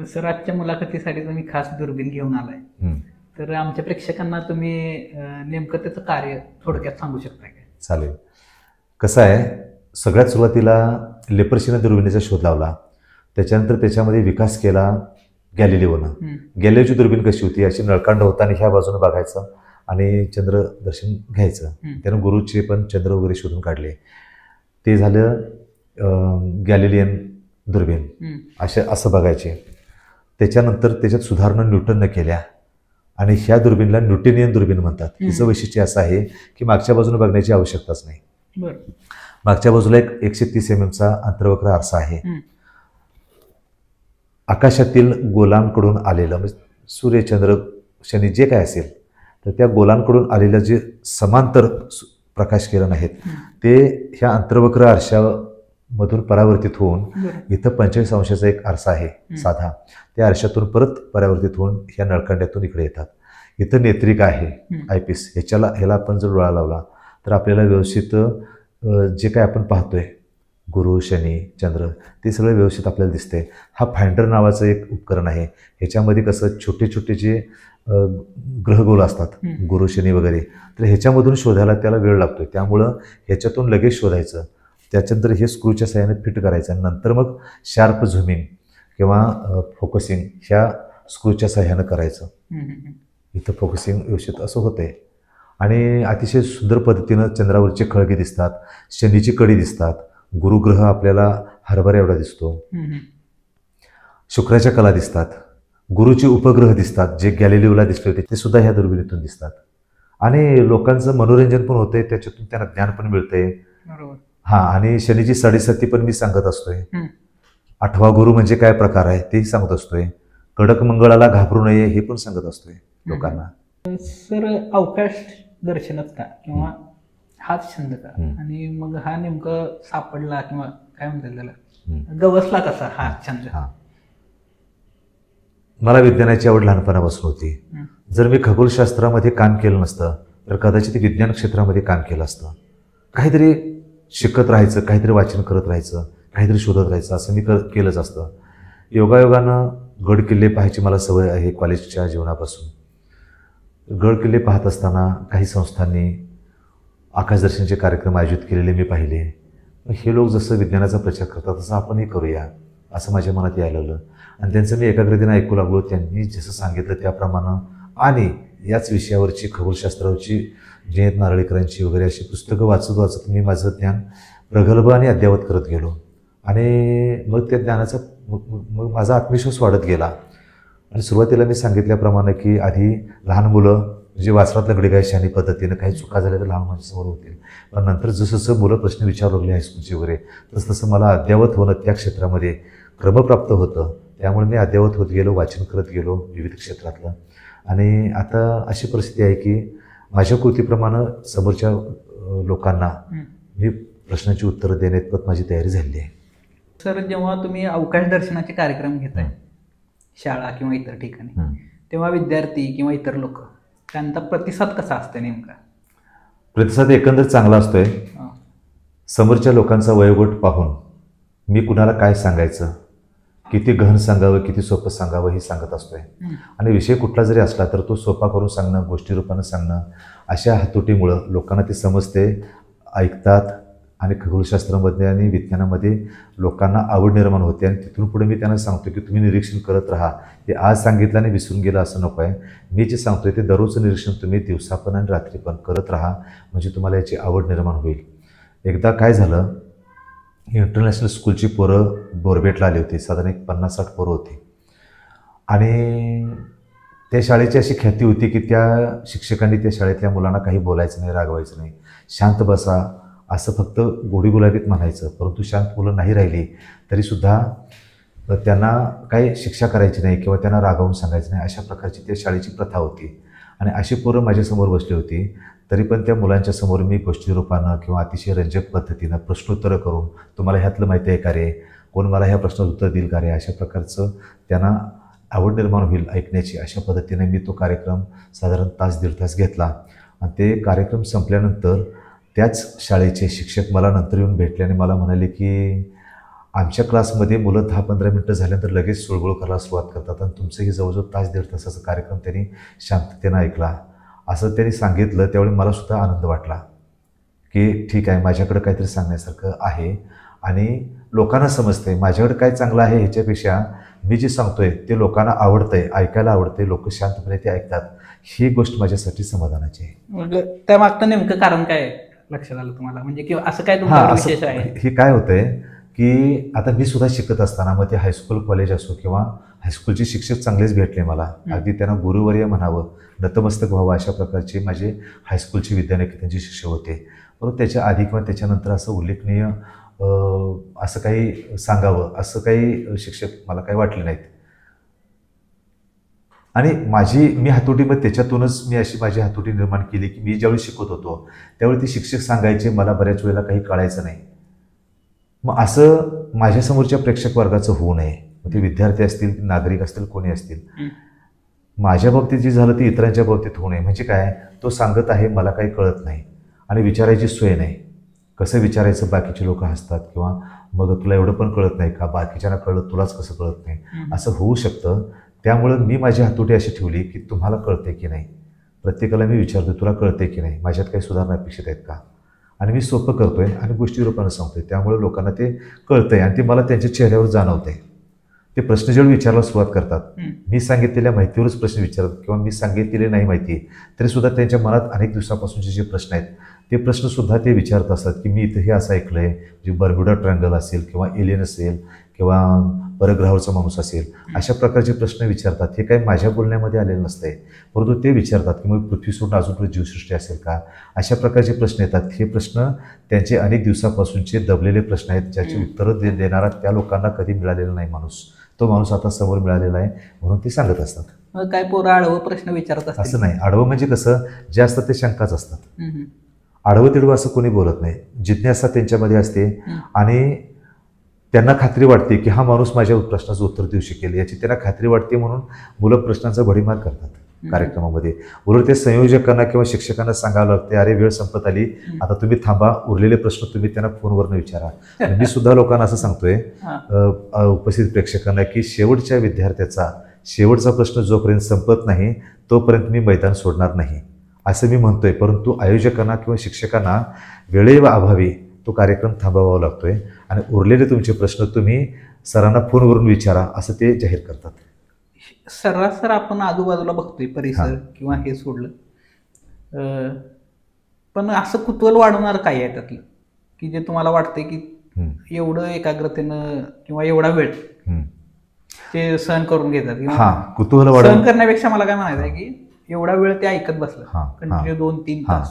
सर, आजच्या मुलाखतीसाठी तुम्ही खास दुर्बीण घेऊन आलाय, तर आमच्या प्रेक्षकांना तुम्ही नेमकं त्याचं कार्य थोडक्यात सांगू शकता का? चालेल. कसं आहे, सगळ्यात सुरुवातीला लेपर्शीनं दुर्बिणीचा शोध लावला. त्याच्यानंतर त्याच्यामध्ये विकास केला गॅलिलिओनं. गॅलिलिओची दुर्बीण कशी होती, अशी नळकांड होताना ह्या बाजूने बघायचं आणि चंद्र दर्शन घ्यायचं. त्यानं गुरुचे पण चंद्र वगैरे शोधून काढले. ते झालं गॅलिलियन दुर्बीण. असं बघायचे. त्याच्यानंतर त्याच्यात सुधारणा न्यूटननं केल्या आणि ह्या दुर्बीणला न्यूटनियन दुर्बीण म्हणतात. हिचं वैशिष्ट्य असं आहे की मागच्या बाजूने बघण्याची आवश्यकताच नाही. मागच्या बाजूला एक 130 mm अंतर्वक्र आरसा आहे. आकाशातील गोलांकडून आलेलं, म्हणजे सूर्य, चंद्र, शनी जे काय असेल तर त्या गोलांकडून आलेलं जे समांतर प्रकाश किरण आहेत ते ह्या अंतर्वक्र आरशामधून परावर्तित होऊन इथं 45 अंशाचा एक आरसा आहे साधा, त्या आरशातून परत परावर्तित होऊन ह्या नळकांड्यातून इकडे येतात. इथं नेत्रिका आहे, आयपीस. ह्याला आपण जर डोळा लावला तर आपल्याला व्यवस्थित जे काय आपण पाहतोय गुरु, शनी, चंद्र, ते सगळं व्यवस्थित आपल्याला दिसतंय. हा फाइंडर नावाचं एक उपकरण आहे. ह्याच्यामध्ये कसं छोटे छोटे जे ग्रहगोल असतात, गुरु, शनी वगैरे, तर ह्याच्यामधून शोधायला त्याला वेळ लागतोय. त्यामुळं ह्याच्यातून लगेच शोधायचं, त्याच्यानंतर हे स्क्रूच्या साहाय्याने फिट करायचं आणि नंतर मग शार्प झुमिंग किंवा फोकसिंग ह्या स्क्रूच्या साहाय्यानं करायचं. इथं फोकसिंग व्यवस्थित असं होतंय आणि अतिशय सुंदर पद्धतीनं चंद्रावरचे खळगे दिसतात, शनीची कडी दिसतात, गुरुग्रह आपल्याला हरभरा एवढा दिसतो, शुक्राच्या कला दिसतात, गुरुचे उपग्रह दिसतात, जे गॅलिलिओला दिसले होते ते सुद्धा ह्या दुर्बिणीतून दिसतात. आणि लोकांचं मनोरंजन पण होतंय, त्याच्यातून त्यांना ज्ञान पण मिळतंय. आणि शनीची साडेसाती पण मी सांगत असतोय. 8वा गुरु म्हणजे काय प्रकार आहे तेही सांगत असतोय. कडक मंगळाला घाबरू नये हे पण सांगत असतोय लोकांना. सर, अवकाश दर्शनच का किंवा हाच छंद का, आणि मग हा नेमकं सापडला किंवा काय म्हणतात त्याला, गवसला कसा हा छंद? मला विज्ञानाची आवड लहानपणापासून होती. जर मी खगोलशास्त्रामध्ये काम केलं नसतं तर कदाचित विज्ञान क्षेत्रामध्ये काम केलं असतं. काहीतरी शिकत राहायचं, काहीतरी वाचन करत राहायचं, काहीतरी शोधत राहायचं, असं मी केलंच असतं. योगायोगानं गड किल्ले पाहायची मला सवय आहे कॉलेजच्या जीवनापासून. गड किल्ले पाहत असताना काही संस्थांनी आकाशदर्शनचे कार्यक्रम आयोजित केलेले मी पाहिले. हे लोक जसं विज्ञानाचा प्रचार करतात तसं आपणही करूया असं माझ्या मनात यायला लागलं आणि त्यांचं मी एकाग्रतेनं ऐकू लागलो. त्यांनी जसं सांगितलं त्याप्रमाणे आणि याच विषयावरची खगोलशास्त्रावरची जयंत नारळीकरांची वगैरे अशी पुस्तकं वाचत वाचत मी माझं ज्ञान प्रगल्भ आणि अद्ययावत करत गेलो. आणि मग त्या ज्ञानाचा मग माझा आत्मविश्वास वाढत गेला. आणि सुरुवातीला मी सांगितल्याप्रमाणे की आधी लहान मुलं म्हणजे वाचनात लगडी काय शानी पद्धतीनं काही चुका झाल्या तर लहान मुलांच्यासमोर होतील, पण नंतर जसं जसं मुलं प्रश्न विचारू लागले हायस्कूलचे वगैरे तसं तसं मला अद्ययावत होणं त्या क्षेत्रामध्ये क्रमप्राप्त होतं. त्यामुळे मी अद्ययावत होत गेलो, वाचन करत गेलो विविध क्षेत्रातलं. आणि आता अशी परिस्थिती आहे की माझ्या कृतीप्रमाणे समोरच्या लोकांना मी प्रश्नांची उत्तरं देण्याइतपत माझी तयारी झाली आहे. सर, जेव्हा तुम्ही अवकाश दर्शनाचे कार्यक्रम घेताय शाळा किंवा इतर ठिकाणी, तेव्हा विद्यार्थी किंवा इतर लोक त्यांचा प्रतिसाद कसा असतो नेमका? प्रतिसाद एकंदर चांगला असतोय. समोरच्या लोकांचा वयोगट पाहून मी कुणाला काय सांगायचं, किती गहन सांगावं, किती सोपं सांगावं हे सांगत असतोय. आणि विषय कुठला जरी असला तर तो सोपा करून सांगणं, गोष्टी रूपानं सांगणं, अशा हातोटीमुळं लोकांना ते समजते, ऐकतात. आणि खगोलशास्त्रामध्ये आणि विज्ञानामध्ये लोकांना आवड निर्माण होते. आणि तिथून पुढे मी त्यांना सांगतो की तुम्ही निरीक्षण करत राहा. ते आज सांगितलं आणि विसरून गेलं असं नको आहे. मी जे सांगतोय ते दररोजचं निरीक्षण तुम्ही दिवसा पण आणि रात्री पण करत राहा, म्हणजे तुम्हाला याची आवड निर्माण होईल. एकदा काय झालं, इंटरनॅशनल स्कूलची पोरं बोरबेटला आली होती. साधारण 50-60 पोरं होती. आणि त्या शाळेची अशी ख्याती होती की त्या शिक्षकांनी त्या शाळेतल्या मुलांना काही बोलायचं नाही, रागवायचं नाही, शांत बसा असं फक्त गोडी गुलाबीत म्हणायचं. परंतु शांत मुलं नाही राहिली तरीसुद्धा त्यांना काही शिक्षा करायची नाही किंवा त्यांना रागावून सांगायचं नाही, अशा प्रकारची त्या शाळेची प्रथा होती. आणि अशी पोरं माझ्यासमोर बसली होती. तरी पण त्या मुलांच्या समोर मी गोष्टी रूपानं किंवा अतिशय रंजक पद्धतीनं प्रश्नोत्तरं करून, तुम्हाला ह्यातलं माहिती आहे का रे, कोण मला ह्या प्रश्नाचं उत्तर देईल का रे, अशा प्रकारचं त्यांना आवड निर्माण होईल ऐकण्याची, अशा पद्धतीने मी तो कार्यक्रम साधारण तास दीड तास घेतला. आणि ते कार्यक्रम संपल्यानंतर त्याच शाळेचे शिक्षक मला नंतर येऊन भेटले आणि मला म्हणाले की आमच्या क्लासमध्ये मुलं 10-15 मिनटं झाल्यानंतर लगेच सुळबुळ करायला सुरुवात करतात आणि तुमचं हे जवळजवळ तास दीड तासाचा कार्यक्रम त्यांनी शांततेनं ऐकला. असं त्यांनी सांगितलं. त्यावेळी मलासुद्धा आनंद वाटला की ठीक आहे, माझ्याकडं काहीतरी सांगण्यासारखं आहे आणि लोकांना समजतंय. माझ्याकडे काय चांगलं आहे ह्याच्यापेक्षा मी जे सांगतोय ते लोकांना आवडतंय, ऐकायला आवडतंय, लोक शांतपणे ते ऐकतात, ही गोष्ट माझ्यासाठी समाधानाची आहे. मग त्यामागचं नेमकं कारण काय लक्षात आलं तुम्हाला, म्हणजे किंवा असं काय तुमच्याकडे विशेष आहे? हे काय होतंय की आता मी सुद्धा शिकत असताना, मग ते हायस्कूल कॉलेज असो किंवा हायस्कूलचे शिक्षक चांगलेच भेटले मला. अगदी त्यांना गुरुवर्य म्हणावं, नतमस्तक व्हावं अशा प्रकारचे माझे हायस्कूलचे विद्यानिकेतनचे शिक्षक होते. परंतु त्याच्या आधी किंवा त्याच्यानंतर असं उल्लेखनीय असं काही सांगावं असं काही शिक्षक मला काही वाटले नाहीत. आणि मी हातोटीमध्ये त्याच्यातूनच मी अशी माझी हातोटी निर्माण केली की मी ज्यावेळी शिकत होतो त्यावेळी ते शिक्षक सांगायचे, मला बऱ्याच वेळेला काही कळायचं नाही. मग असं माझ्यासमोरच्या प्रेक्षक वर्गाचं होऊ नये. मग ते विद्यार्थी असतील, नागरिक असतील, कोणी असतील. माझ्या बाबतीत जे झालं ते इतरांच्या बाबतीत होऊ नये. म्हणजे काय, तो सांगत आहे, मला काही कळत नाही आणि विचारायची सोय नाही. कसं विचारायचं, बाकीचे लोक हसतात किंवा मग तुला एवढं पण कळत नाही का, बाकीच्यांना कळलं तुलाच कसं कळत नाही, असं होऊ शकतं. त्यामुळं मी माझी हातोटी अशी ठेवली की तुम्हाला कळते की नाही. प्रत्येकाला मी विचारतो तुला कळते की नाही, माझ्यात काही सुधारणा अपेक्षित आहेत का. आणि मी सोपं करतोय आणि गोष्टी रूपानं सांगतोय, त्यामुळे लोकांना ते कळतंय आणि ते मला त्यांच्या चेहऱ्यावर जाणवतंय. ते प्रश्न जेव्हा विचारायला सुरुवात करतात, मी सांगितलेल्या माहितीवरच प्रश्न विचारतात किंवा मी सांगितलेली नाही माहिती तरीसुद्धा त्यांच्या मनात अनेक दिवसापासूनचे जे प्रश्न आहेत ते प्रश्नसुद्धा ते विचारत असतात की मी इथं हे असं ऐकलं आहे, जे बर्म्युडा ट्रायंगल असेल किंवा एलियन असेल किंवा परग्रहावरचा माणूस असेल, अशा प्रकारचे प्रश्न विचारतात. हे काही माझ्या बोलण्यामध्ये आलेलं नसतंय, परंतु ते विचारतात की मग पृथ्वी सोडून अजून जीवसृष्टी असेल का, अशा प्रकारचे प्रश्न येतात. हे प्रश्न त्यांचे अनेक दिवसापासूनचे दबलेले प्रश्न आहेत, ज्याची उत्तरं देणारा त्या लोकांना कधी मिळालेला नाही माणूस. तो माणूस आता समोर मिळालेला आहे म्हणून ते सांगत असतात. मग काय पोरं आडवं प्रश्न विचारत असतात? असं नाही. आडवं म्हणजे कसं, जे असतात ते शंकाच असतात. आडवं तिडवं असं कोणी बोलत नाही. जिज्ञासा त्यांच्यामध्ये असते आणि त्यांना खात्री वाटते की हा माणूस माझ्या प्रश्नाचं उत्तर देऊ शकेल याची त्यांना खात्री वाटते, म्हणून मुलं प्रश्नांचा भडीमार करतात कार्यक्रमामध्ये. उलट ते संयोजकांना किंवा शिक्षकांना सांगावं लागते, अरे वेळ संपत आली, आता तुम्ही थांबा, उरलेले प्रश्न तुम्ही त्यांना फोनवरनं विचारा. मी सुद्धा लोकांना असं सांगतोय उपस्थित प्रेक्षकांना की शेवटच्या विद्यार्थ्याचा शेवटचा प्रश्न जोपर्यंत संपत नाही तोपर्यंत मी मैदान सोडणार नाही असं मी म्हणतोय. परंतु आयोजकांना किंवा शिक्षकांना वेळेअभावी तो कार्यक्रम थांबवावा लागतोय आणि उरलेले तुमचे प्रश्न तुम्ही सरांना फोनवरून विचारा असं ते जाहीर करतात. सर्रास आपण आजूबाजूला बघतोय परिसर किंवा हे सोडलं, पण असं कुतूहल वाढवणार काय आहे त्यातलं की जे तुम्हाला वाटतंय की एवढं एकाग्रतेनं किंवा एवढा वेळ ते सहन करून घेतात किंवा कुतूहल सहन करण्यापेक्षा मला काय म्हणायचं आहे की एवढा वेळ ते ऐकत बसलं कंटिन्यू 2-3 तास.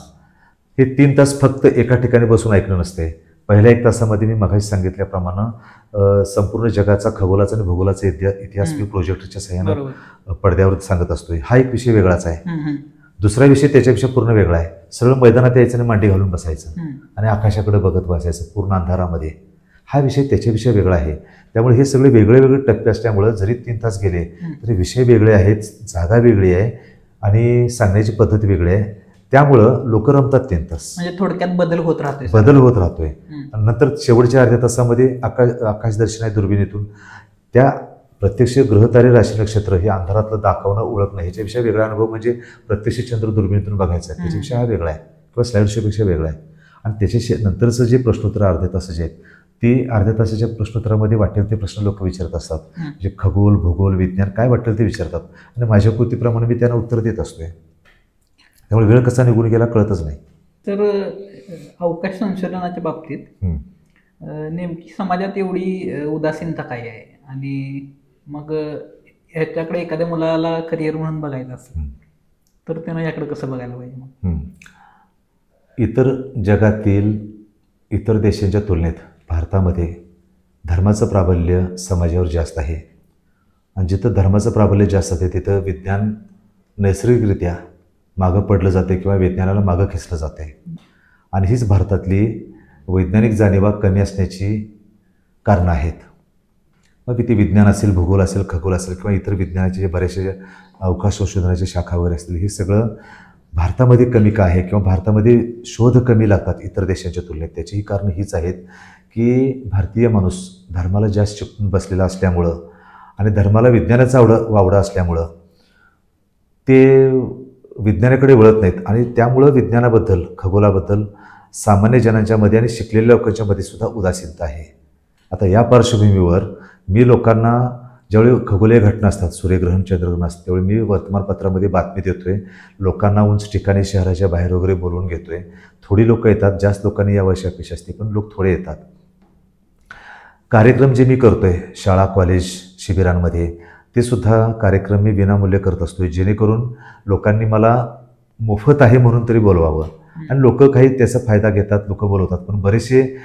हे 3 तास फक्त एका ठिकाणी बसून ऐकणं नसते. पहिल्या 1 तासामध्ये मी मगाशी सांगितल्याप्रमाणे संपूर्ण जगाचा खगोलाचा आणि भूगोलाचा इतिहास मी प्रोजेक्टरच्या सहाय्यानं पडद्यावर सांगत असतोय. हा एक विषय वेगळाच आहे. दुसरा विषय त्याच्यापेक्षा पूर्ण वेगळा आहे. सरळ मैदानात यायचं आणि मांडी घालून बसायचं आणि आकाशाकडे बघत बसायचं पूर्ण अंधारामध्ये. हा विषय त्याच्याविषयी वेगळा आहे. त्यामुळे हे सगळे वेगळे वेगळे टप्पे असल्यामुळं जरी 3 तास गेले तरी विषय वेगळे आहेत, जागा वेगळी आहे आणि सांगण्याची पद्धत वेगळी आहे. त्यामुळं लोक रमतात 3 तास. म्हणजे थोडक्यात बदल होत राहतोय. नंतर शेवटच्या अर्ध्या तासामध्ये आकाशदर्शन आहे दुर्बिणीतून. त्या प्रत्यक्ष ग्रहतारे राशी नक्षत्र हे अंधारातलं दाखवणं ओळखणं ह्याच्याविषयी वेगळा अनुभव म्हणजे प्रत्यक्ष चंद्र दुर्बिणीतून बघायचा आहे. त्याच्याविषयी हा वेगळा आहे किंवा स्लाइड शोपेक्षा वेगळा आहे. आणि त्याच्या नंतरचं जे प्रश्नोत्तर अर्ध्या तासाचे आहेत ती अर्ध्या तासाच्या प्रश्नोत्तरामध्ये वाटेल ते प्रश्न लोक विचारत असतात. म्हणजे खगोल भूगोल विज्ञान काय वाटेल ते विचारतात आणि माझ्या कृतीप्रमाणे मी त्यांना उत्तर देत असतोय. त्यामुळे वेळ कसा निघून गेला कळतच नाही. तर अवकाश संशोधनाच्या बाबतीत नेमकी समाजात एवढी उदासीनता काय आहे आणि मग ह्याच्याकडे एखाद्या मुलाला करिअर म्हणून बघायचं असेल तर त्यानं याकडे कसं बघायला पाहिजे? मग इतर जगातील इतर देशांच्या तुलनेत भारतामध्ये धर्माचं प्राबल्य समाजावर जास्त आहे आणि जिथं धर्माचं प्राबल्य जास्त आहे तिथं विज्ञान नैसर्गिकरित्या मागं पडलं जाते किंवा विज्ञानाला मागं खेचलं जाते. आणि हीच भारतातली वैज्ञानिक जाणीवा कमी असण्याची कारणं आहेत. मग ती विज्ञान असेल, भूगोल असेल, खगोल असेल किंवा इतर विज्ञानाचे जे बरेचसे अवकाश संशोधनाचे शाखा वगैरे असतील हे सगळं भारतामध्ये कमी का आहे किंवा भारतामध्ये शोध कमी लागतात इतर देशांच्या तुलनेत. त्याची ही कारणं हीच आहेत की भारतीय माणूस धर्माला जास्त चिकटून बसलेला असल्यामुळं आणि धर्माला विज्ञानाचा वावडा असल्यामुळं ते विज्ञानाकडे वळत नाहीत आणि त्यामुळं विज्ञानाबद्दल खगोलाबद्दल सामान्य जनांच्या मध्ये आणि शिकलेल्या लोकांच्या मध्ये सुद्धा उदासीनता आहे. आता या पार्श्वभूमीवर मी लोकांना ज्यावेळी खगोलीय घटना असतात, सूर्यग्रहण चंद्रग्रहण असतात, त्यावेळी मी वर्तमानपत्रामध्ये बातमी देतोय. लोकांना उंच ठिकाणी शहराच्या बाहेर वगैरे बोलवून घेतोय. थोडी लोक येतात, जास्त लोकांनी यावर्षी अपेक्षा असते पण लोक थोडे येतात. कार्यक्रम जे मी करतोय शाळा कॉलेज शिबिरांमध्ये ते सुद्धा कार्यक्रम मी विनामूल्य करत असतोय जेणेकरून लोकांनी मला मोफत आहे म्हणून तरी बोलवावं. आणि लोक काही त्याचा फायदा घेतात, लोक बोलवतात. पण बरेचसे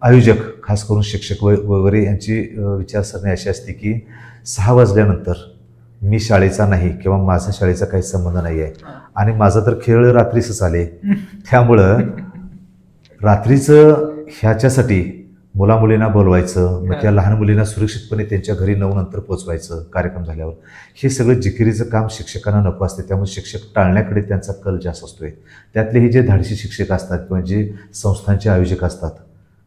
आयोजक खास करून शिक्षक वगैरे यांची विचारसरणी अशी असते की 6 वाजल्यानंतर मी शाळेचा नाही किंवा माझा शाळेचा काही संबंध नाही आहे आणि माझा तर खेळ रात्रीच आले. त्यामुळं रात्रीचं ह्याच्यासाठी मुलामुलींना बोलवायचं, मग त्या लहान मुलींना सुरक्षितपणे त्यांच्या घरी 9 नंतर पोचवायचं कार्यक्रम झाल्यावर, हे सगळं जिकिरीचं काम शिक्षकांना नको असते. त्यामुळे शिक्षक टाळण्याकडे त्यांचा कल जास्त असतोय. त्यातले हे जे धाडसी शिक्षक असतात किंवा जे संस्थांचे आयोजक असतात,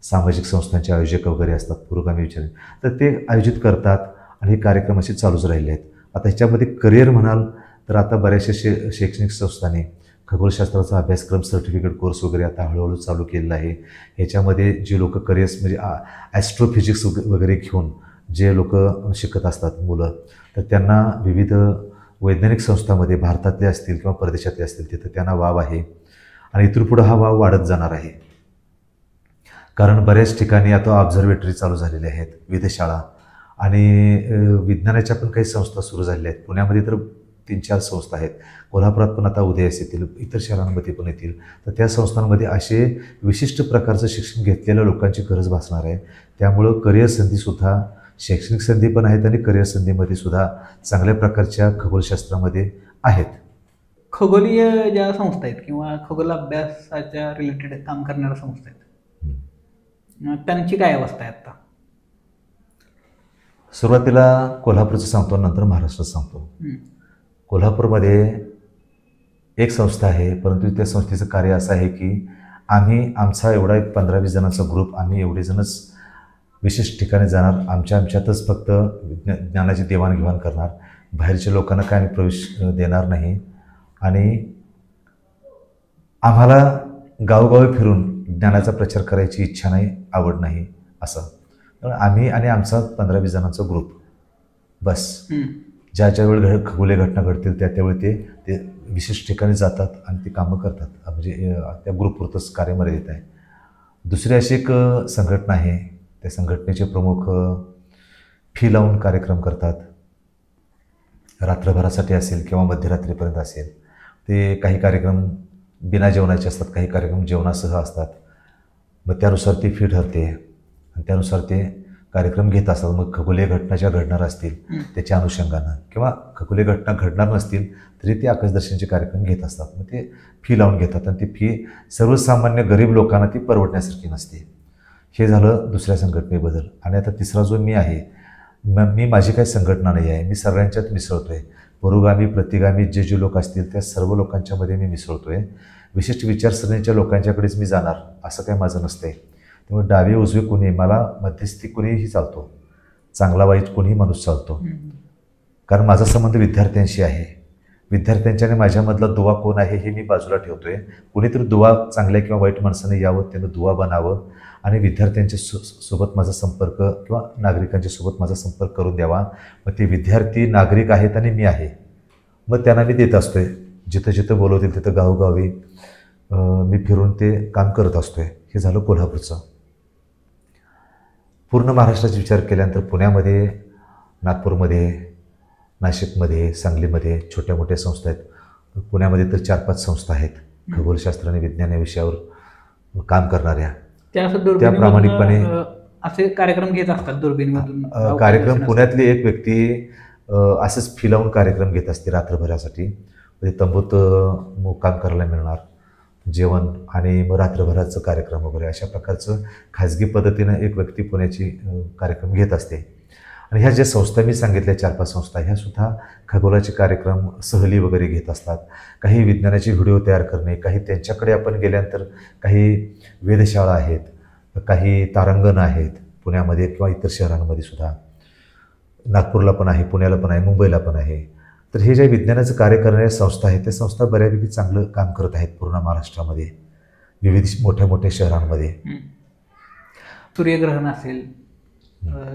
सामाजिक संस्थांचे आयोजक वगैरे असतात पुरोगामी विचार, तर ते आयोजित करतात आणि हे कार्यक्रम असे चालूच राहिले आहेत. आता ह्याच्यामध्ये करिअर म्हणाल तर आता बऱ्याचशा शैक्षणिक संस्थांनी खगोलशास्त्राचा अभ्यासक्रम सर्टिफिकेट कोर्स वगैरे आता हळूहळू चालू केलेला आहे. ह्याच्यामध्ये जे लोक करिअर्स म्हणजे ॲस्ट्रोफिजिक्स वगैरे घेऊन जे लोक शिकत असतात मुलं, तर त्यांना विविध वैज्ञानिक संस्थांमध्ये भारतातले असतील किंवा परदेशातले असतील तिथं त्यांना वाव आहे आणि इथून पुढं हा वाव वाढत जाणार आहे. कारण बऱ्याच ठिकाणी आता ऑब्झर्वेटरी चालू झालेल्या आहेत, वेधशाळा आणि विज्ञानाच्या पण काही संस्था सुरू झालेल्या आहेत. पुण्यामध्ये तर 3-4 संस्था आहेत, कोल्हापुरात पण आता उदयास येतील, इतर शहरांमध्ये पण येतील. तर त्या संस्थांमध्ये असे विशिष्ट प्रकारचं शिक्षण घेतलेल्या लोकांची गरज भासणार आहे. त्यामुळं करिअर संधीसुद्धा शैक्षणिक संधी पण आहेत आणि करिअर संधीमध्ये सुद्धा चांगल्या प्रकारच्या खगोलशास्त्रामध्ये आहेत. खगोलीय ज्या संस्था आहेत किंवा खगोल अभ्यासाच्या रिलेटेड काम करणाऱ्या संस्था आहेत त्यांची काय अवस्था आहे आता? सुरुवातीला कोल्हापूरचं सांगतो, नंतर महाराष्ट्रात सांगतो. कोल्हापूरमध्ये एक संस्था आहे, परंतु त्या संस्थेचं कार्य असं आहे की आमचा एवढा एक 15-20 जणांचा ग्रुप, आम्ही एवढे जणच विशिष्ट ठिकाणी जाणार, आमच्यातच फक्त ज्ञानाची देवाणघेवाण करणार, बाहेरच्या लोकांना काय आम्ही प्रवेश देणार नाही आणि आम्हाला गावोगावी फिरून ज्ञानाचा प्रचार करायची इच्छा नाही, आवड नाही असं. आम्ही आणि आमचा 15-20 जणांचा ग्रुप बस. ज्या वेळी खगोलीय घटना घडतील त्यावेळी ते विशेष ठिकाणी जातात आणि ते कामं करतात, म्हणजे त्या ग्रुपपुरतंच कार्यमर्यादित आहे. दुसरी अशी एक संघटना आहे, त्या संघटनेचे प्रमुख फी लावून कार्यक्रम करतात. रात्रभरासाठी असेल किंवा मध्यरात्रीपर्यंत असेल. ते काही कार्यक्रम बिना जेवणाचे असतात, काही कार्यक्रम जेवणासह असतात. मग त्यानुसार ती फी ठरते आणि त्यानुसार ते कार्यक्रम घेत असतात. मग खगोलीय घटना ज्या घडणार असतील त्याच्या अनुषंगानं किंवा खगोलीय घटना घडणार नसतील तरी ते आकाशदर्शनचे कार्यक्रम घेत असतात. मग ते फी लावून घेतात आणि ती फी सर्वसामान्य गरीब लोकांना ती परवडण्यासारखी नसते. हे झालं दुसऱ्या संघटनेबद्दल. आणि आता तिसरा जो मी आहे, मी माझी काही संघटना नाही आहे, मी सगळ्यांच्यात मिसळतो आहे. पुरोगामी प्रतिगामी जे लोक असतील त्या सर्व लोकांच्यामध्ये मी मिसळतो आहे. विशिष्ट विचारसरणीच्या लोकांच्याकडेच मी जाणार असं काही माझं नसतं आहे. त्यामुळे डावे उजवे कोणी, मला मध्यस्थी कोणीही चालतो, चांगला वाईट कोणीही माणूस चालतो. कारण माझा संबंध विद्यार्थ्यांशी आहे. विद्यार्थ्यांच्या आणि माझ्यामधला दुवा कोण आहे हे मी बाजूला ठेवतो आहे. कोणीतरी दुवा चांगल्या किंवा वाईट माणसाने यावं, त्यानं दुवा बनावं आणि विद्यार्थ्यांच्या सोबत माझा संपर्क किंवा नागरिकांच्या सोबत माझा संपर्क करून द्यावा. मग ते विद्यार्थी नागरिक आहेत आणि मी आहे, मग त्यांना मी देत असतो आहे. जिथं जिथं बोलवतील तिथं गावोगावी मी फिरून ते काम करत असतो आहे. हे झालं कोल्हापूरचं. पूर्ण महाराष्ट्राचा विचार केल्यानंतर पुण्यामध्ये, नागपूरमध्ये, नाशिकमध्ये, सांगलीमध्ये छोट्या मोठ्या संस्था आहेत. पुण्यामध्ये तर 4-5 संस्था आहेत खगोलशास्त्र आणि विज्ञान या विषयावर काम करणाऱ्या. त्या प्रामाणिकपणे असे कार्यक्रम घेत असतात. दुर्बिणमधून कार्यक्रम पुण्यातली एक व्यक्ती असंच फी लावून कार्यक्रम घेत असते रात्रभरासाठी. म्हणजे तंबूत मुक्काम करायला मिळणार, जेवण आणि मग रात्रभराचं कार्यक्रम वगैरे अशा प्रकारचं खाजगी पद्धतीनं एक व्यक्ती पुण्याची कार्यक्रम घेत असते. आणि ह्या ज्या संस्था मी सांगितल्या 4-5 संस्था, ह्यासुद्धा खगोलाचे कार्यक्रम सहली वगैरे घेत असतात. काही विज्ञानाचे व्हिडिओ तयार करणे, काही त्यांच्याकडे आपण गेल्यानंतर काही वेधशाळा आहेत, काही तारांगण आहेत पुण्यामध्ये किंवा इतर शहरांमध्ये सुद्धा. नागपूरला पण आहे, पुण्याला पण आहे, मुंबईला पण आहे. तर हे ज्या विज्ञानाचं कार्य करणाऱ्या संस्था आहेत त्या संस्था बऱ्यापैकी चांगलं काम करत आहेत पूर्ण महाराष्ट्रामध्ये, विविध मोठ्या मोठ्या शहरांमध्ये. सूर्यग्रहण असेल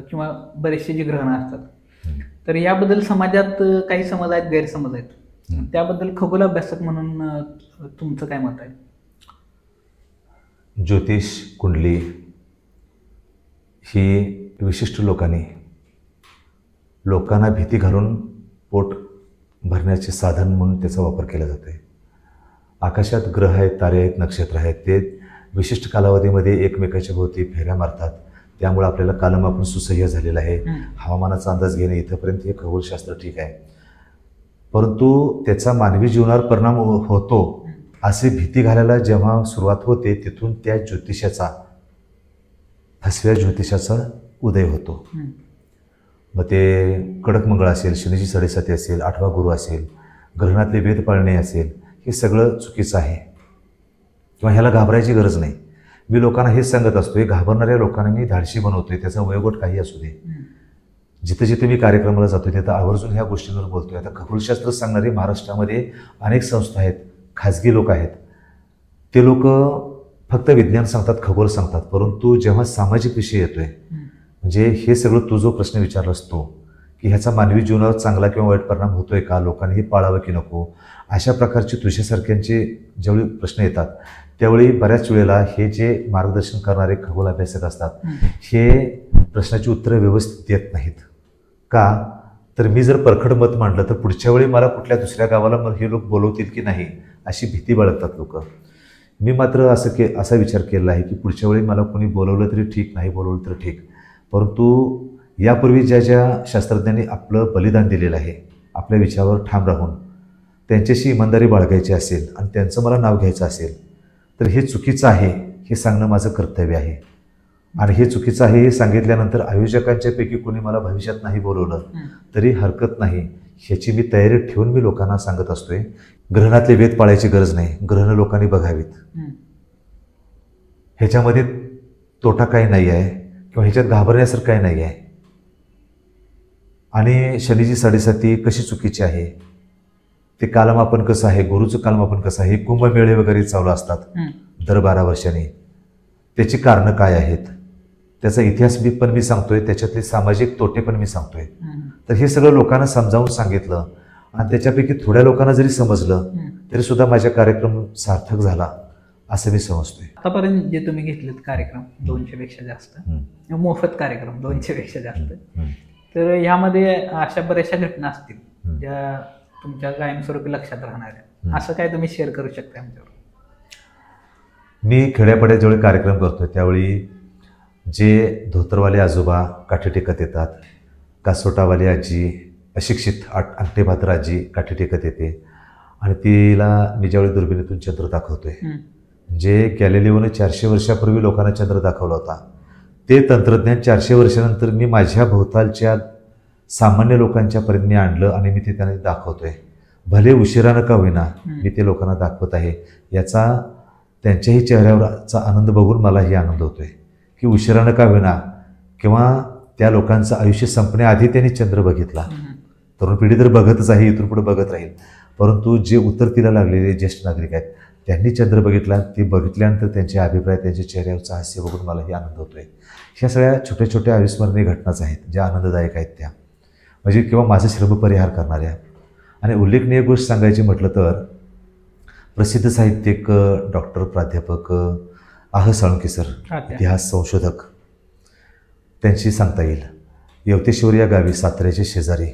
किंवा बरेचसे जे ग्रहण असतात, तर याबद्दल समाजात काही समज आहेत, गैरसमज आहेत. त्याबद्दल खगोल अभ्यासक म्हणून तुमचं काय मत आहे? ज्योतिष कुंडली ही विशिष्ट लोकांना भीती घालून पोट भरण्याचे साधन म्हणून त्याचा वापर केला जातो आहे. आकाशात ग्रह आहेत, तारे आहेत, नक्षत्र आहेत, ते विशिष्ट कालावधीमध्ये एकमेकाच्या भोवती फेऱ्या मारतात. त्यामुळे आपल्याला कालमापन सुसह्य झालेलं आहे. हवामानाचा अंदाज घेणे इथंपर्यंत हे खगोलशास्त्र ठीक आहे, परंतु त्याचा मानवी जीवनावर परिणाम होतो असे भीती घालायला जेव्हा सुरुवात होते तिथून त्या ज्योतिषाचा, फसव्या ज्योतिषाचा उदय होतो. मग ते कडक मंगळ असेल, शनीची 7.5 असेल, 8वा गुरु असेल, ग्रहणातले वेध पाळणे असेल, हे सगळं चुकीचं आहे किंवा ह्याला घाबरायची गरज नाही. मी लोकांना हेच सांगत असतो, हे घाबरणाऱ्या लोकांना मी धाडशी बनवतोय. त्याचा वयोगट काही असू दे, जिथे जिथे मी कार्यक्रमाला जातो तिथं आवर्जून ह्या गोष्टींवर बोलतोय. आता खगोलशास्त्र सांगणारे महाराष्ट्रामध्ये अनेक संस्था आहेत, खाजगी लोक आहेत. ते लोक फक्त विज्ञान सांगतात, खगोल सांगतात, परंतु जेव्हा सामाजिक विषय येतोय, म्हणजे हे सगळं तू जो प्रश्न विचारलास तो, की ह्याचा मानवी जीवनावर चांगला किंवा वाईट परिणाम होतोय का, लोकांनी हे पाळावं की नको, अशा प्रकारचे तुझ्यासारख्यांचे ज्यावेळी प्रश्न येतात त्यावेळी बऱ्याच वेळेला हे जे मार्गदर्शन करणारे खगोल अभ्यासक असतात हे प्रश्नाची उत्तरं व्यवस्थित देत नाहीत. का तर मी जर परखड मत मांडलं तर पुढच्या वेळी मला कुठल्या दुसऱ्या गावाला मग हे लोक बोलवतील की नाही अशी भीती बाळगतात लोक. मी मात्र असा विचार केला आहे की पुढच्या वेळी मला कोणी बोलवलं तरी ठीक, नाही बोलवलं तरी ठीक, परंतु यापूर्वी ज्या शास्त्रज्ञांनी आपलं बलिदान दिलेलं आहे, आपल्या विचारावर ठाम राहून त्यांच्याशी इमानदारी बाळगायची असेल आणि त्यांचं मला नाव घ्यायचं असेल तर हे चुकीचं आहे हे सांगणं माझं कर्तव्य आहे. आणि हे चुकीचं आहे हे सांगितल्यानंतर आयोजकांच्यापैकी कोणी मला भविष्यात नाही बोलवलं तरी हरकत नाही, ह्याची मी तयारी ठेवून मी लोकांना सांगत असतोय. ग्रहणातले वेध पाळायची गरज नाही, ग्रहणं लोकांनी बघावीत, ह्याच्यामध्ये तोटा काही नाही आहे किंवा ह्याच्यात घाबरण्यासारखं काही नाही आहे. आणि शनीची 7.5 कशी चुकीची आहे, ते कालमापन कसं आहे, गुरुचं कालमापन कसं आहे, कुंभमेळे वगैरे चालू असतात दर 12 वर्षांनी, त्याची कारणं काय आहेत, त्याचा इतिहास पण मी सांगतोय, त्याच्यातले सामाजिक तोटे पण मी सांगतोय. तर हे सगळं लोकांना समजावून सांगितलं आणि त्याच्यापैकी थोड्या लोकांना जरी समजलं तरी सुद्धा माझा कार्यक्रम सार्थक झाला असं मी समजतोय. आतापर्यंत जे तुम्ही घेतलेत कार्यक्रम 200 पेक्षा जास्त, मोफत कार्यक्रम 200 पेक्षा जास्त, तर ह्यामध्ये अशा बऱ्याचशा घटना असतील ज्या तुमच्या कायमस्वरूपी लक्षात राहणाऱ्या, असं काय तुम्ही शेअर करू शकता आमच्यावर? मी खेड्यापाड्यात ज्यावेळी कार्यक्रम करतोय त्यावेळी जे धोतरवाले आजोबा काठी टेकत येतात, कासोटावाली आजी, अशिक्षित अंगठेभाद्र आजी काठी टेकत येते आणि तिला मी ज्यावेळी दुर्बिणीतून चंद्र दाखवतोय, जे गॅलिलिओने 400 वर्षापूर्वी लोकांना चंद्र दाखवला होता, ते तंत्रज्ञान 400 वर्षानंतर मी माझ्या भोवतालच्या सामान्य लोकांच्यापर्यंत मी आणलं आणि मी ते त्यांना दाखवतोय. भले उशिरानं का होईना मी ते लोकांना दाखवत आहे. याचा त्यांच्याही चेहऱ्यावरचा आनंद बघून मलाही आनंद होतोय की उशिरानं का होईना किंवा त्या लोकांचं आयुष्य संपण्याआधी त्यांनी चंद्र बघितला. तरुण पिढी तर बघतच आहे, इथून पुढे बघत राहील, परंतु जे उतरतीला लागलेले ज्येष्ठ नागरिक आहेत त्यांनी चंद्र बघितला. ते बघितल्यानंतर त्यांचे अभिप्राय, त्यांच्या चेहऱ्यावरचा हास्य बघून मलाही आनंद होतोय. ह्या सगळ्या छोट्या छोट्या अविस्मरणीय घटनाच आहेत ज्या आनंददायक आहेत त्या, म्हणजे किंवा माझं श्रमपरिहार करणाऱ्या. आणि उल्लेखनीय गोष्ट सांगायची म्हटलं तर प्रसिद्ध साहित्यिक डॉक्टर प्राध्यापक साळुंखे सर, इतिहास संशोधक, त्यांची सांगता येईल. येवतेश्वर या गावी साताऱ्याच्या शेजारी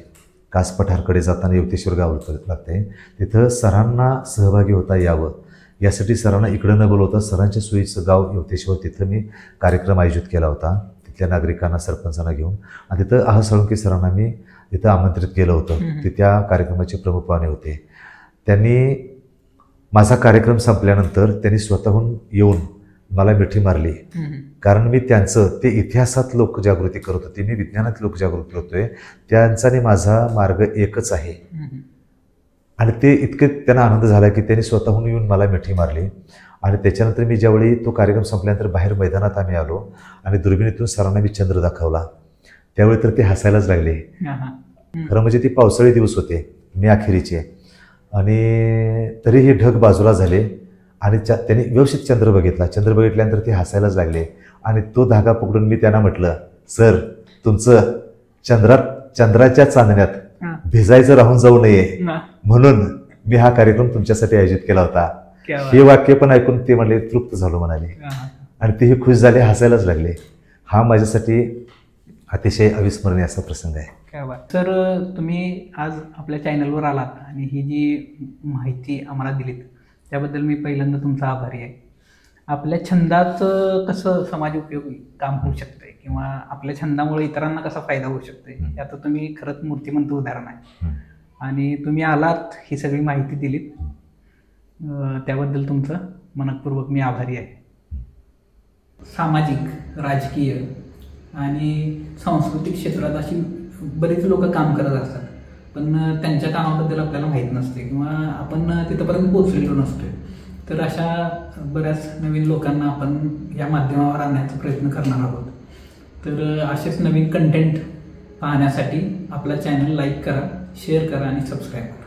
कास पठारकडे जाताना येवतेश्वर गाव लागते, तिथं सरांना सहभागी होता यावं यासाठी सरांना इकडं न बोलवता सरांच्या सोयीचं गाव येवतेश्वर, तिथं मी कार्यक्रम आयोजित केला होता तिथल्या नागरिकांना, सरपंचांना घेऊन. आणि तिथं साळुंखे सरांना मी तिथं आमंत्रित केलं होतं. ते त्या कार्यक्रमाचे प्रमुख पाहुणे होते. त्यांनी माझा कार्यक्रम संपल्यानंतर त्यांनी स्वतःहून येऊन मला मिठी मारली, कारण मी त्यांचं ते इतिहासात लोकजागृती करत होते, मी विज्ञानात लोकजागृती करतोय, त्यांचा आणि माझा मार्ग एकच आहे. आणि ते इतके त्यांना आनंद झाला की त्यांनी स्वतःहून येऊन मला मिठी मारली. आणि त्याच्यानंतर मी ज्यावेळी तो कार्यक्रम संपल्यानंतर बाहेर मैदानात आम्ही आलो आणि दुर्बिणीतून सरांना मी चंद्र दाखवला, त्यावेळी तर ते हसायलाच लागले. खरं म्हणजे ते पावसाळी दिवस होते, मे अखेरीचे, आणि तरीही ढग बाजूला झाले आणि त्यांनी व्यवस्थित चंद्र बघितला. चंद्र बघितल्यानंतर ते हसायलाच लागले. आणि तो धागा पकडून मी त्यांना म्हटलं, सर तुमचं चंद्राच्या चांदण्यात भिजायचं राहून जाऊ नये म्हणून मी हा कार्यक्रम तुमच्यासाठी आयोजित केला होता. हे वाक्य पण ऐकून ते म्हणले, तृप्त झालो म्हणाले, आणि तेही खुश झाले, हसायलाच लागले. हा माझ्यासाठी अतिशय अविस्मरणीय असा प्रसंग आहे. तर तुम्ही आज आपल्या चॅनलवर आलात आणि ही जी माहिती आम्हाला दिलीत त्याबद्दल मी पहिल्यांदा तुमचा आभारी आहे. आपल्या छंदाचं कसं समाज उपयोगी काम होऊ शकतंय किंवा आपल्या छंदामुळे इतरांना कसा फायदा होऊ शकतोय याचं तुम्ही खरंच मूर्तिमंत उदाहरण आहे. आणि तुम्ही आलात, ही सगळी माहिती दिलीत, त्याबद्दल तुमचं मनपूर्वक मी आभारी आहे. सामाजिक, राजकीय आणि सांस्कृतिक क्षेत्रात अशी बरेच लोक काम करत असतात, पण त्यांच्या कामाबद्दल आपल्याला माहीत नसते किंवा आपण तिथंपर्यंत पोचलेलो नसतोय. तर अशा बऱ्याच नवीन लोकांना आपण या माध्यमावर आणण्याचा प्रयत्न करणार आहोत. तर असेच नवीन कंटेंट पाहण्यासाठी आपला चॅनल लाईक करा, शेअर करा आणि सबस्क्राईब करा.